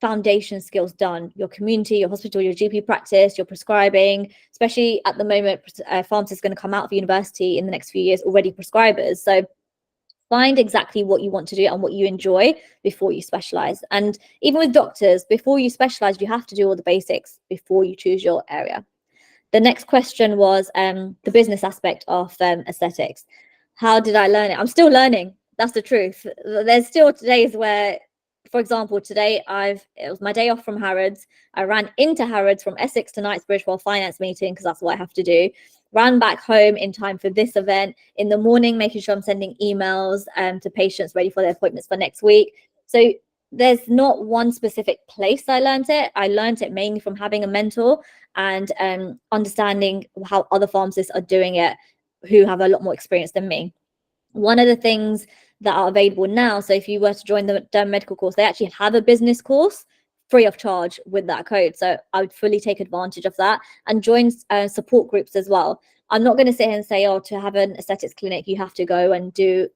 foundation skills done, your community, your hospital, your GP practice, your prescribing, especially at the moment, pharmacists are going to come out of university in the next few years already prescribers. So find exactly what you want to do and what you enjoy before you specialize. And even with doctors, before you specialize, you have to do all the basics before you choose your area. The next question was the business aspect of aesthetics. How did I learn it? I'm still learning. That's the truth. There's still days where, for example, today it was my day off from Harrods. I ran into Harrods from Essex to Knightsbridge for a finance meeting because that's what I have to do. Ran back home in time for this event in the morning, making sure I'm sending emails to patients ready for their appointments for next week. So there's not one specific place I learned it. I learned it mainly from having a mentor and understanding how other pharmacists are doing it who have a lot more experience than me. One of the things that are available now, so if you were to join the Derma Medical course, they actually have a business course free of charge with that code. So I would fully take advantage of that and join support groups as well. I'm not going to sit here and say, oh, to have an aesthetics clinic, you have to go and do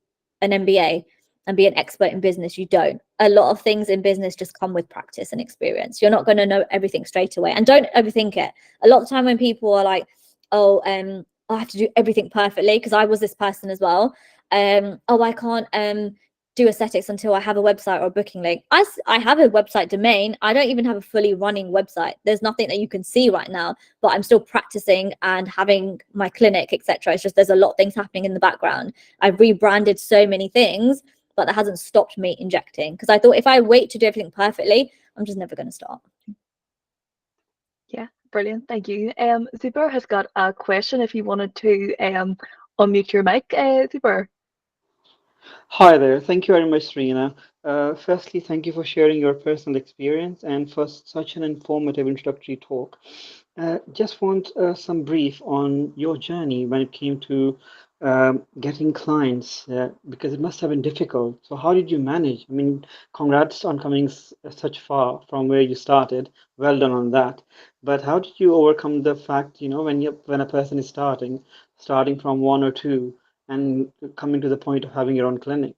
an MBA and be an expert in business. You don't. A lot of things in business just come with practice and experience. You're not going to know everything straight away, and don't overthink it. A lot of the time when people are like, oh, I have to do everything perfectly, because I was this person as well. Oh, I can't do aesthetics until I have a website or a booking link. I have a website domain. I don't even have a fully running website. There's nothing that you can see right now, but I'm still practicing and having my clinic, etc. It's just there's a lot of things happening in the background. I've rebranded so many things, but that hasn't stopped me injecting, because I thought if I wait to do everything perfectly, I'm just never going to start. Yeah, brilliant. Thank you. Zubair has got a question if you wanted to unmute your mic, Zubair. Hi there. Thank you very much, Sarina. Firstly, thank you for sharing your personal experience and for such an informative introductory talk. Just want some brief on your journey when it came to getting clients, because it must have been difficult. So how did you manage? I mean, congrats on coming such far from where you started. Well done on that. But how did you overcome the fact, when a person is starting from one or two, and coming to the point of having your own clinic?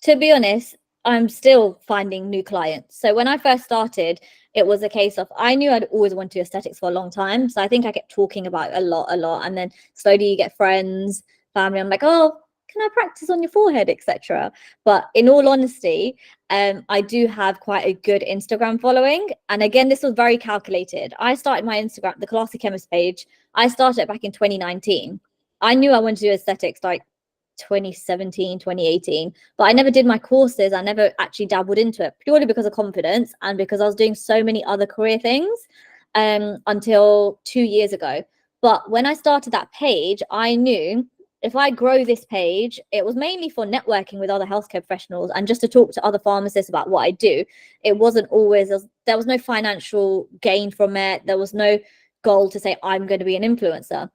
To be honest, I'm still finding new clients. So when I first started, it was a case of I knew I'd always wanted to do aesthetics for a long time. So I think I kept talking about it a lot. And then slowly you get friends, family. I'm like, oh, can I practice on your forehead, etc. But in all honesty, I do have quite a good Instagram following. And again, this was very calculated. I started my Instagram, the Classy Chemist page. I started it back in 2019. I knew I wanted to do aesthetics like 2017, 2018, but I never did my courses. I never actually dabbled into it purely because of confidence and because I was doing so many other career things until 2 years ago. But when I started that page, I knew if I grow this page, it was mainly for networking with other healthcare professionals and just to talk to other pharmacists about what I do. It wasn't always, there was no financial gain from it. There was no goal to say I'm going to be an influencer.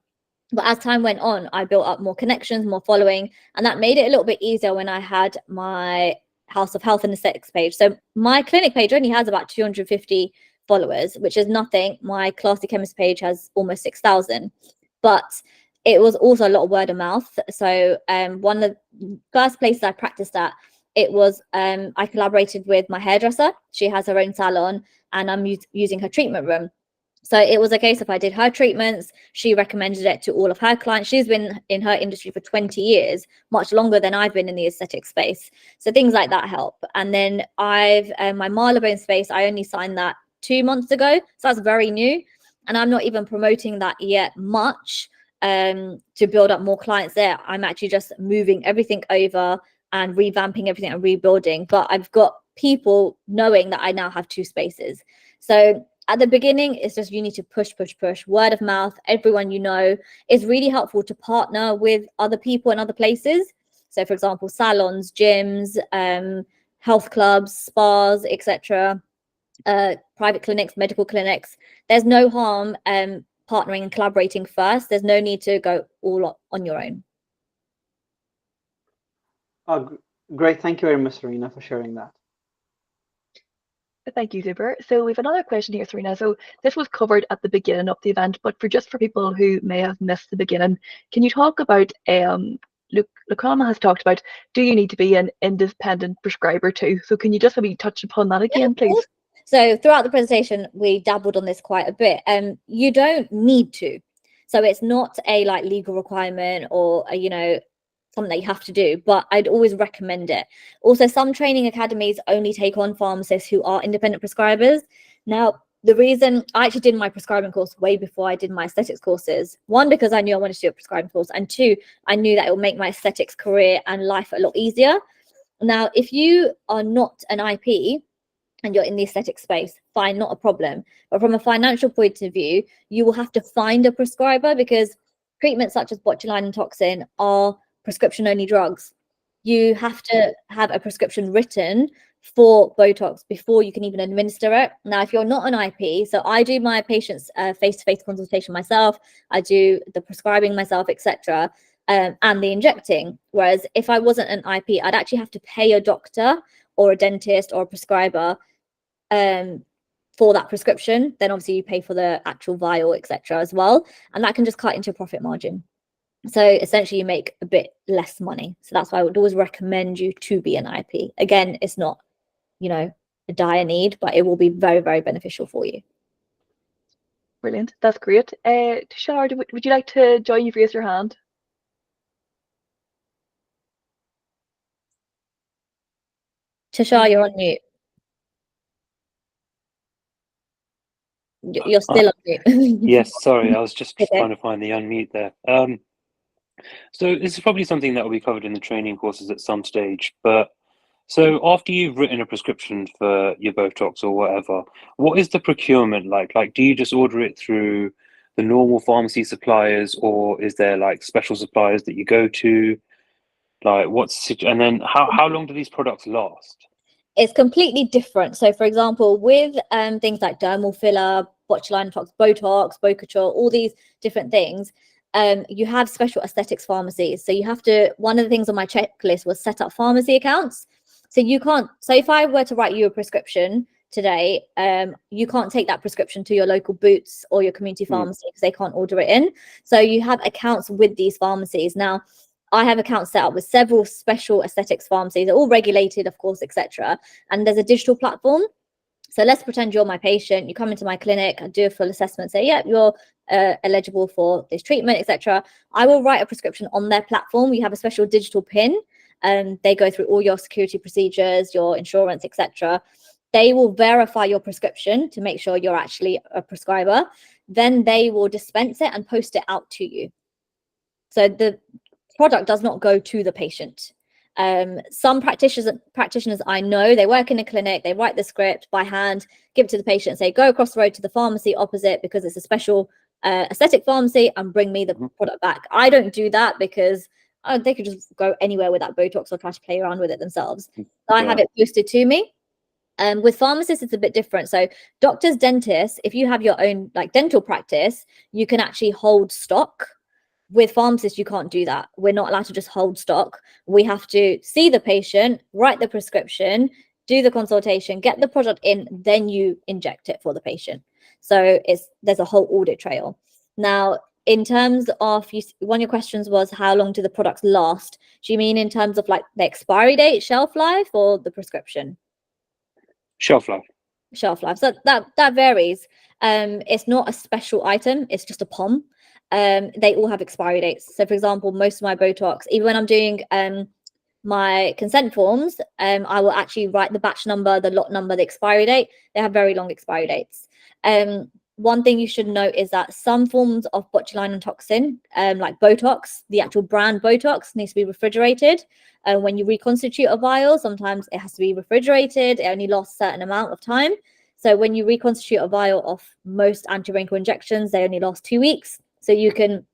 But as time went on, I built up more connections, more following, and that made it a little bit easier when I had my House of Health and Aesthetics page. So my clinic page only has about 250 followers, which is nothing. My Classy Chemist page has almost 6,000. But it was also a lot of word of mouth. So one of the first places I practiced at, it was I collaborated with my hairdresser. She has her own salon, and I'm using her treatment room. So it was a case of I did her treatments. She recommended it to all of her clients. She's been in her industry for 20 years, much longer than I've been in the aesthetic space. So things like that help. And then my Marylebone space, I only signed that 2 months ago. So that's very new. And I'm not even promoting that yet much to build up more clients there. I'm actually just moving everything over and revamping everything and rebuilding. But I've got people knowing that I now have 2 spaces. So at the beginning, it's just you need to push, word of mouth, everyone you know. It's really helpful to partner with other people in other places. So for example, salons, gyms, health clubs, spas, etc., private clinics, medical clinics. There's no harm partnering and collaborating first. There's no need to go all on your own. Great. Thank you very much, Sarina, for sharing that. Thank you, Zubair. So we have another question here, Sarina. So this was covered at the beginning of the event, but for people who may have missed the beginning, can you talk about, Locum has talked about, do you need to be an independent prescriber too? So can you just maybe touch upon that again, please? So throughout the presentation, we dabbled on this quite a bit. You don't need to. So it's not a like legal requirement or something that you have to do, but I'd always recommend it. Also, some training academies only take on pharmacists who are independent prescribers. Now, the reason I actually did my prescribing course way before I did my aesthetics courses, 1, because I knew I wanted to do a prescribing course, and 2, I knew that it would make my aesthetics career and life a lot easier. Now, if you are not an IP and you're in the aesthetic space, fine, not a problem. But from a financial point of view, you will have to find a prescriber because treatments such as botulinum toxin are prescription-only drugs. You have to have a prescription written for Botox before you can even administer it. Now, if you're not an IP, so I do my patients face-to-face consultation myself, I do the prescribing myself, etc., and the injecting. Whereas if I wasn't an IP, I'd actually have to pay a doctor or a dentist or a prescriber for that prescription. Then obviously you pay for the actual vial, etc., as well, and that can just cut into your profit margin. So essentially you make a bit less money. So that's why I would always recommend you to be an IP. Again, it's not, a dire need, but it will be very, very beneficial for you. Brilliant. That's great. Tushar, would you like to join? You've raised your hand. Tushar, you're on mute. You're still on mute. Yes, sorry, I was just Okay. trying to find the unmute there. So this is probably something that will be covered in the training courses at some stage, but so after you've written a prescription for your Botox or whatever, what is the procurement like? Like, do you just order it through the normal pharmacy suppliers, or is there like special suppliers that you go to? Like, and then how long do these products last? It's completely different. So for example, with things like dermal filler, botulinum toxin, Botox, Bocature, all these different things, you have special aesthetics pharmacies. So you have to, one of the things on my checklist was set up pharmacy accounts. So you can't, so if I were to write you a prescription today, you can't take that prescription to your local Boots or your community pharmacy because they can't order it in. So you have accounts with these pharmacies. Now, I have accounts set up with several special aesthetics pharmacies. They're all regulated, of course, etc. And there's a digital platform. So let's pretend you're my patient. You come into my clinic, I do a full assessment, say, yeah, you're eligible for this treatment, etc. I will write a prescription on their platform. You have a special digital PIN, and they go through all your security procedures, your insurance, etc. They will verify your prescription to make sure you're actually a prescriber. Then they will dispense it and post it out to you. So the product does not go to the patient. Some practitioners I know, they work in a clinic, they write the script by hand, give it to the patient, say, go across the road to the pharmacy opposite because it's a special aesthetic pharmacy, and bring me the product back. I don't do that because they could just go anywhere with that Botox or try to play around with it themselves. So I have it posted to me. With pharmacists, it's a bit different. So doctors, dentists, if you have your own like dental practice, you can actually hold stock. With pharmacists, you can't do that. We're not allowed to just hold stock. We have to see the patient, write the prescription, do the consultation, get the product in, then you inject it for the patient. So there's a whole audit trail. Now, in terms of, one of your questions was, how long do the products last? Do you mean in terms of like the expiry date, shelf life, or the prescription? Shelf life. Shelf life. So that varies. It's not a special item. It's just a POM. They all have expiry dates. So for example, most of my Botox, even when I'm doing my consent forms, I will actually write the batch number, the lot number, the expiry date. They have very long expiry dates. One thing you should note is that some forms of botulinum toxin, like Botox, the actual brand Botox, needs to be refrigerated. When you reconstitute a vial, sometimes it has to be refrigerated. It only lasts a certain amount of time. So when you reconstitute a vial of most anti-wrinkle injections, they only last 2 weeks. So you can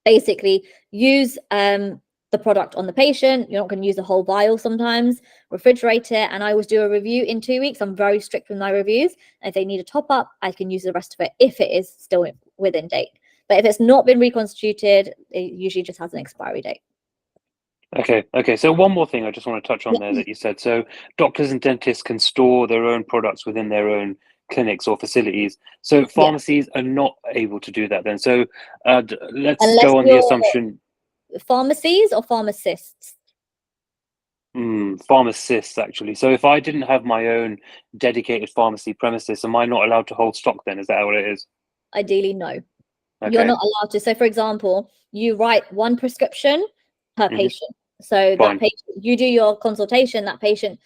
basically use the product on the patient. You're not going to use the whole vial sometimes. Refrigerate it, and I always do a review in 2 weeks. I'm very strict with my reviews. And if they need a top up, I can use the rest of it if it is still within date. But if it's not been reconstituted, it usually just has an expiry date. Okay. So one more thing I just want to touch on there that you said. So doctors and dentists can store their own products within their own clinics or facilities. So pharmacies are not able to do that then. So let's go on the assumption. Pharmacies or pharmacists? Pharmacists, actually. So if I didn't have my own dedicated pharmacy premises, am I not allowed to hold stock then? Is that what it is? Ideally, no. Okay. You're not allowed to. So for example, you write one prescription per patient. So that patient, you do your consultation, that patient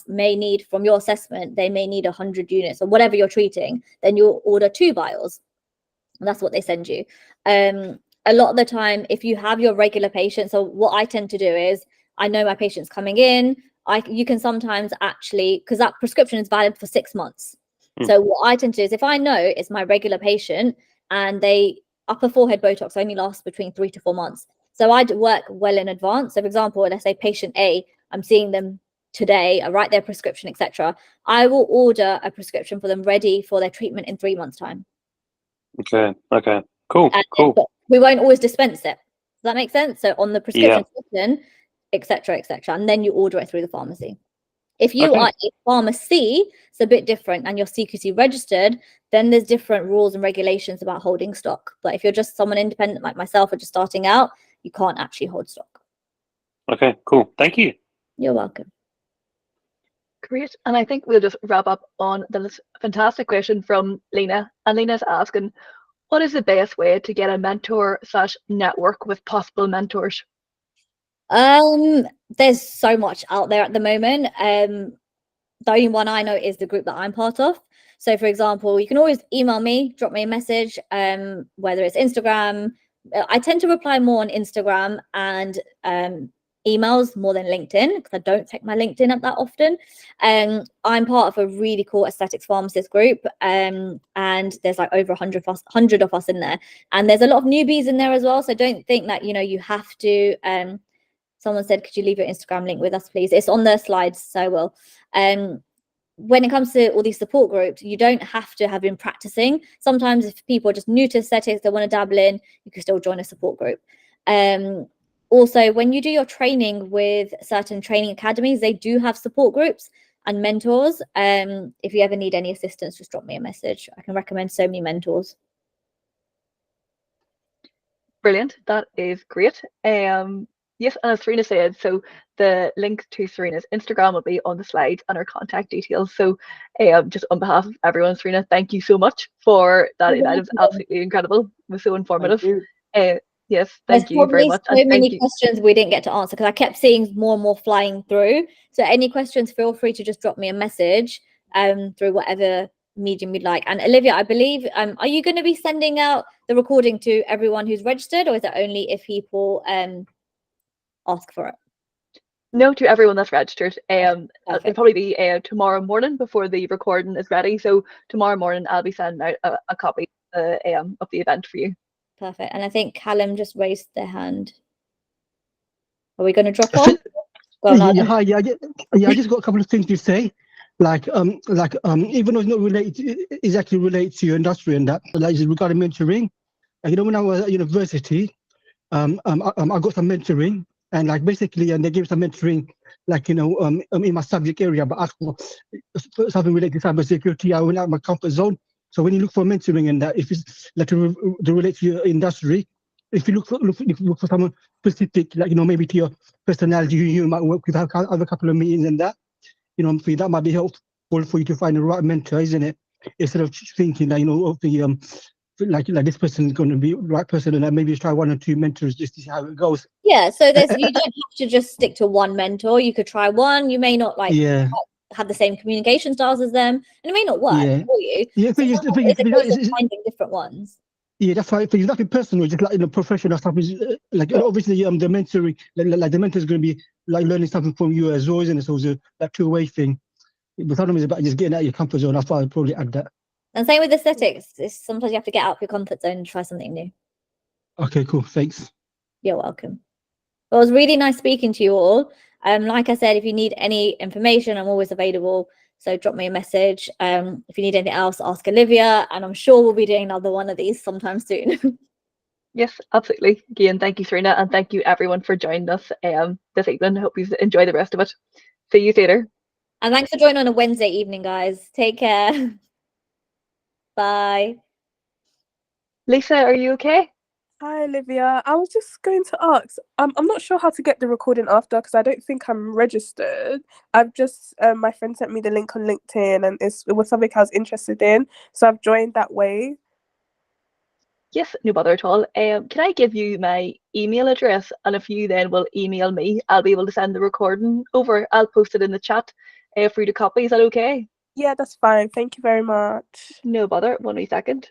may need, from your assessment, they may need 100 units or whatever you're treating, then you'll order 2 vials. And that's what they send you. A lot of the time, if you have your regular patient, so what I tend to do is, I know my patient's coming in, you can sometimes actually, because that prescription is valid for 6 months. So what I tend to do is, if I know it's my regular patient and upper forehead Botox only lasts between 3 to 4 months. So I'd work well in advance. So for example, let's say patient A, I'm seeing them today, I write their prescription, etc. I will order a prescription for them ready for their treatment in 3 months' time. Okay. Cool. But we won't always dispense it. Does that make sense? So on the prescription, etc., and then you order it through the pharmacy. If you are a pharmacy, it's a bit different, and you're CQC registered, then there's different rules and regulations about holding stock. But if you're just someone independent like myself or just starting out, you can't actually hold stock. Okay, cool. Thank you. You're welcome. Great. And I think we'll just wrap up on this fantastic question from Lena. And Lena's asking, what is the best way to get a mentor/network with possible mentors? There's so much out there at the moment. The only one I know is the group that I'm part of. So for example, you can always email me, drop me a message, whether it's Instagram. I tend to reply more on Instagram and emails more than LinkedIn, because I don't check my LinkedIn up that often. I'm part of a really cool aesthetics pharmacist group, and there's like over 100 of us in there, and there's a lot of newbies in there as well. So don't think that you have to. Someone said, could you leave your Instagram link with us, please? It's on the slides, so I will. When it comes to all these support groups, you don't have to have been practicing. Sometimes if people are just new to aesthetics, they want to dabble in, you can still join a support group. Also, when you do your training with certain training academies, they do have support groups and mentors. If you ever need any assistance, just drop me a message. I can recommend so many mentors. Brilliant. That is great. Yes, and as Serena said, so the link to Serena's Instagram will be on the slides and her contact details. So just on behalf of everyone, Serena, thank you so much for that. You're That was welcome. absolutely incredible. It was so Thank informative. you. Yes, There's thank you very probably much. so And thank many you. questions we didn't get to answer because I kept seeing more and more flying through. So any questions, feel free to just drop me a message through whatever medium you'd like. And Olivia, I believe, are you going to be sending out the recording to everyone who's registered, or is it only if people ask for it? No, to everyone that's registered. It'll Perfect. probably be tomorrow morning before the recording is ready. So tomorrow morning I'll be sending out a copy of the event for you. Perfect. And I think Callum just raised their hand. Are we going to drop I off? think- Go on, yeah, Adam. hi, I just got a couple of things to say. Even though it's not related, exactly related to your industry and that, like regarding mentoring. Like, when I was at university, I got some mentoring, and like basically, and they gave some mentoring, in my subject area, but asked for something related to cybersecurity. I went out of my comfort zone. So when you look for mentoring and that, if it's like to relate to your industry, if you look for someone specific, maybe to your personality, you might work with, have a couple of meetings and that, for you, that might be helpful for you to find the right mentor, isn't it? Instead of thinking that, of the like this person is going to be the right person, and then maybe try one or two mentors just to see how it goes. Yeah, so you don't have to just stick to one mentor. You could try one. You may not Yeah, have the same communication styles as them, and it may not work yeah, for you. yeah. So It's, sometimes it's a case of finding different ones. yeah, that's right. For you, nothing personal, just like professional stuff is obviously the mentoring, like the mentor is going to be like learning something from you as well, isn't it? So it's that two-way thing. But sometimes it's about just getting out of your comfort zone. I thought I'd probably add that. And same with aesthetics. Sometimes you have to get out of your comfort zone and try something new. Okay, cool. Thanks. You're welcome. Well, it was really nice speaking to you all. Like I said, if you need any information, I'm always available. So drop me a message. If you need anything else, ask Olivia, and I'm sure we'll be doing another one of these sometime soon. Yes, absolutely. Again, thank you, Serena, and thank you everyone for joining us this evening. I hope you enjoy the rest of it. See you later. And thanks for joining on a Wednesday evening, guys. Take care. Bye. Lisa, are you okay? Hi, Olivia. I was just going to ask. I'm not sure how to get the recording after because I don't think I'm registered. I've just my friend sent me the link on LinkedIn, and it was something I was interested in, so I've joined that way. Yes, no bother at all. Can I give you my email address, and if you then will email me, I'll be able to send the recording over. I'll post it in the chat for you to copy. Is that okay? Yeah, that's fine. Thank you very much. No bother. 1 wee second.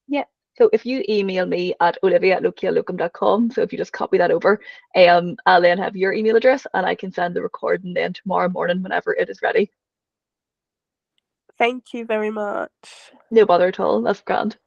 Yeah. So if you email me at olivia@locum.com, so if you just copy that over, I'll then have your email address, and I can send the recording then tomorrow morning whenever it is ready. Thank you very much. No bother at all. That's grand.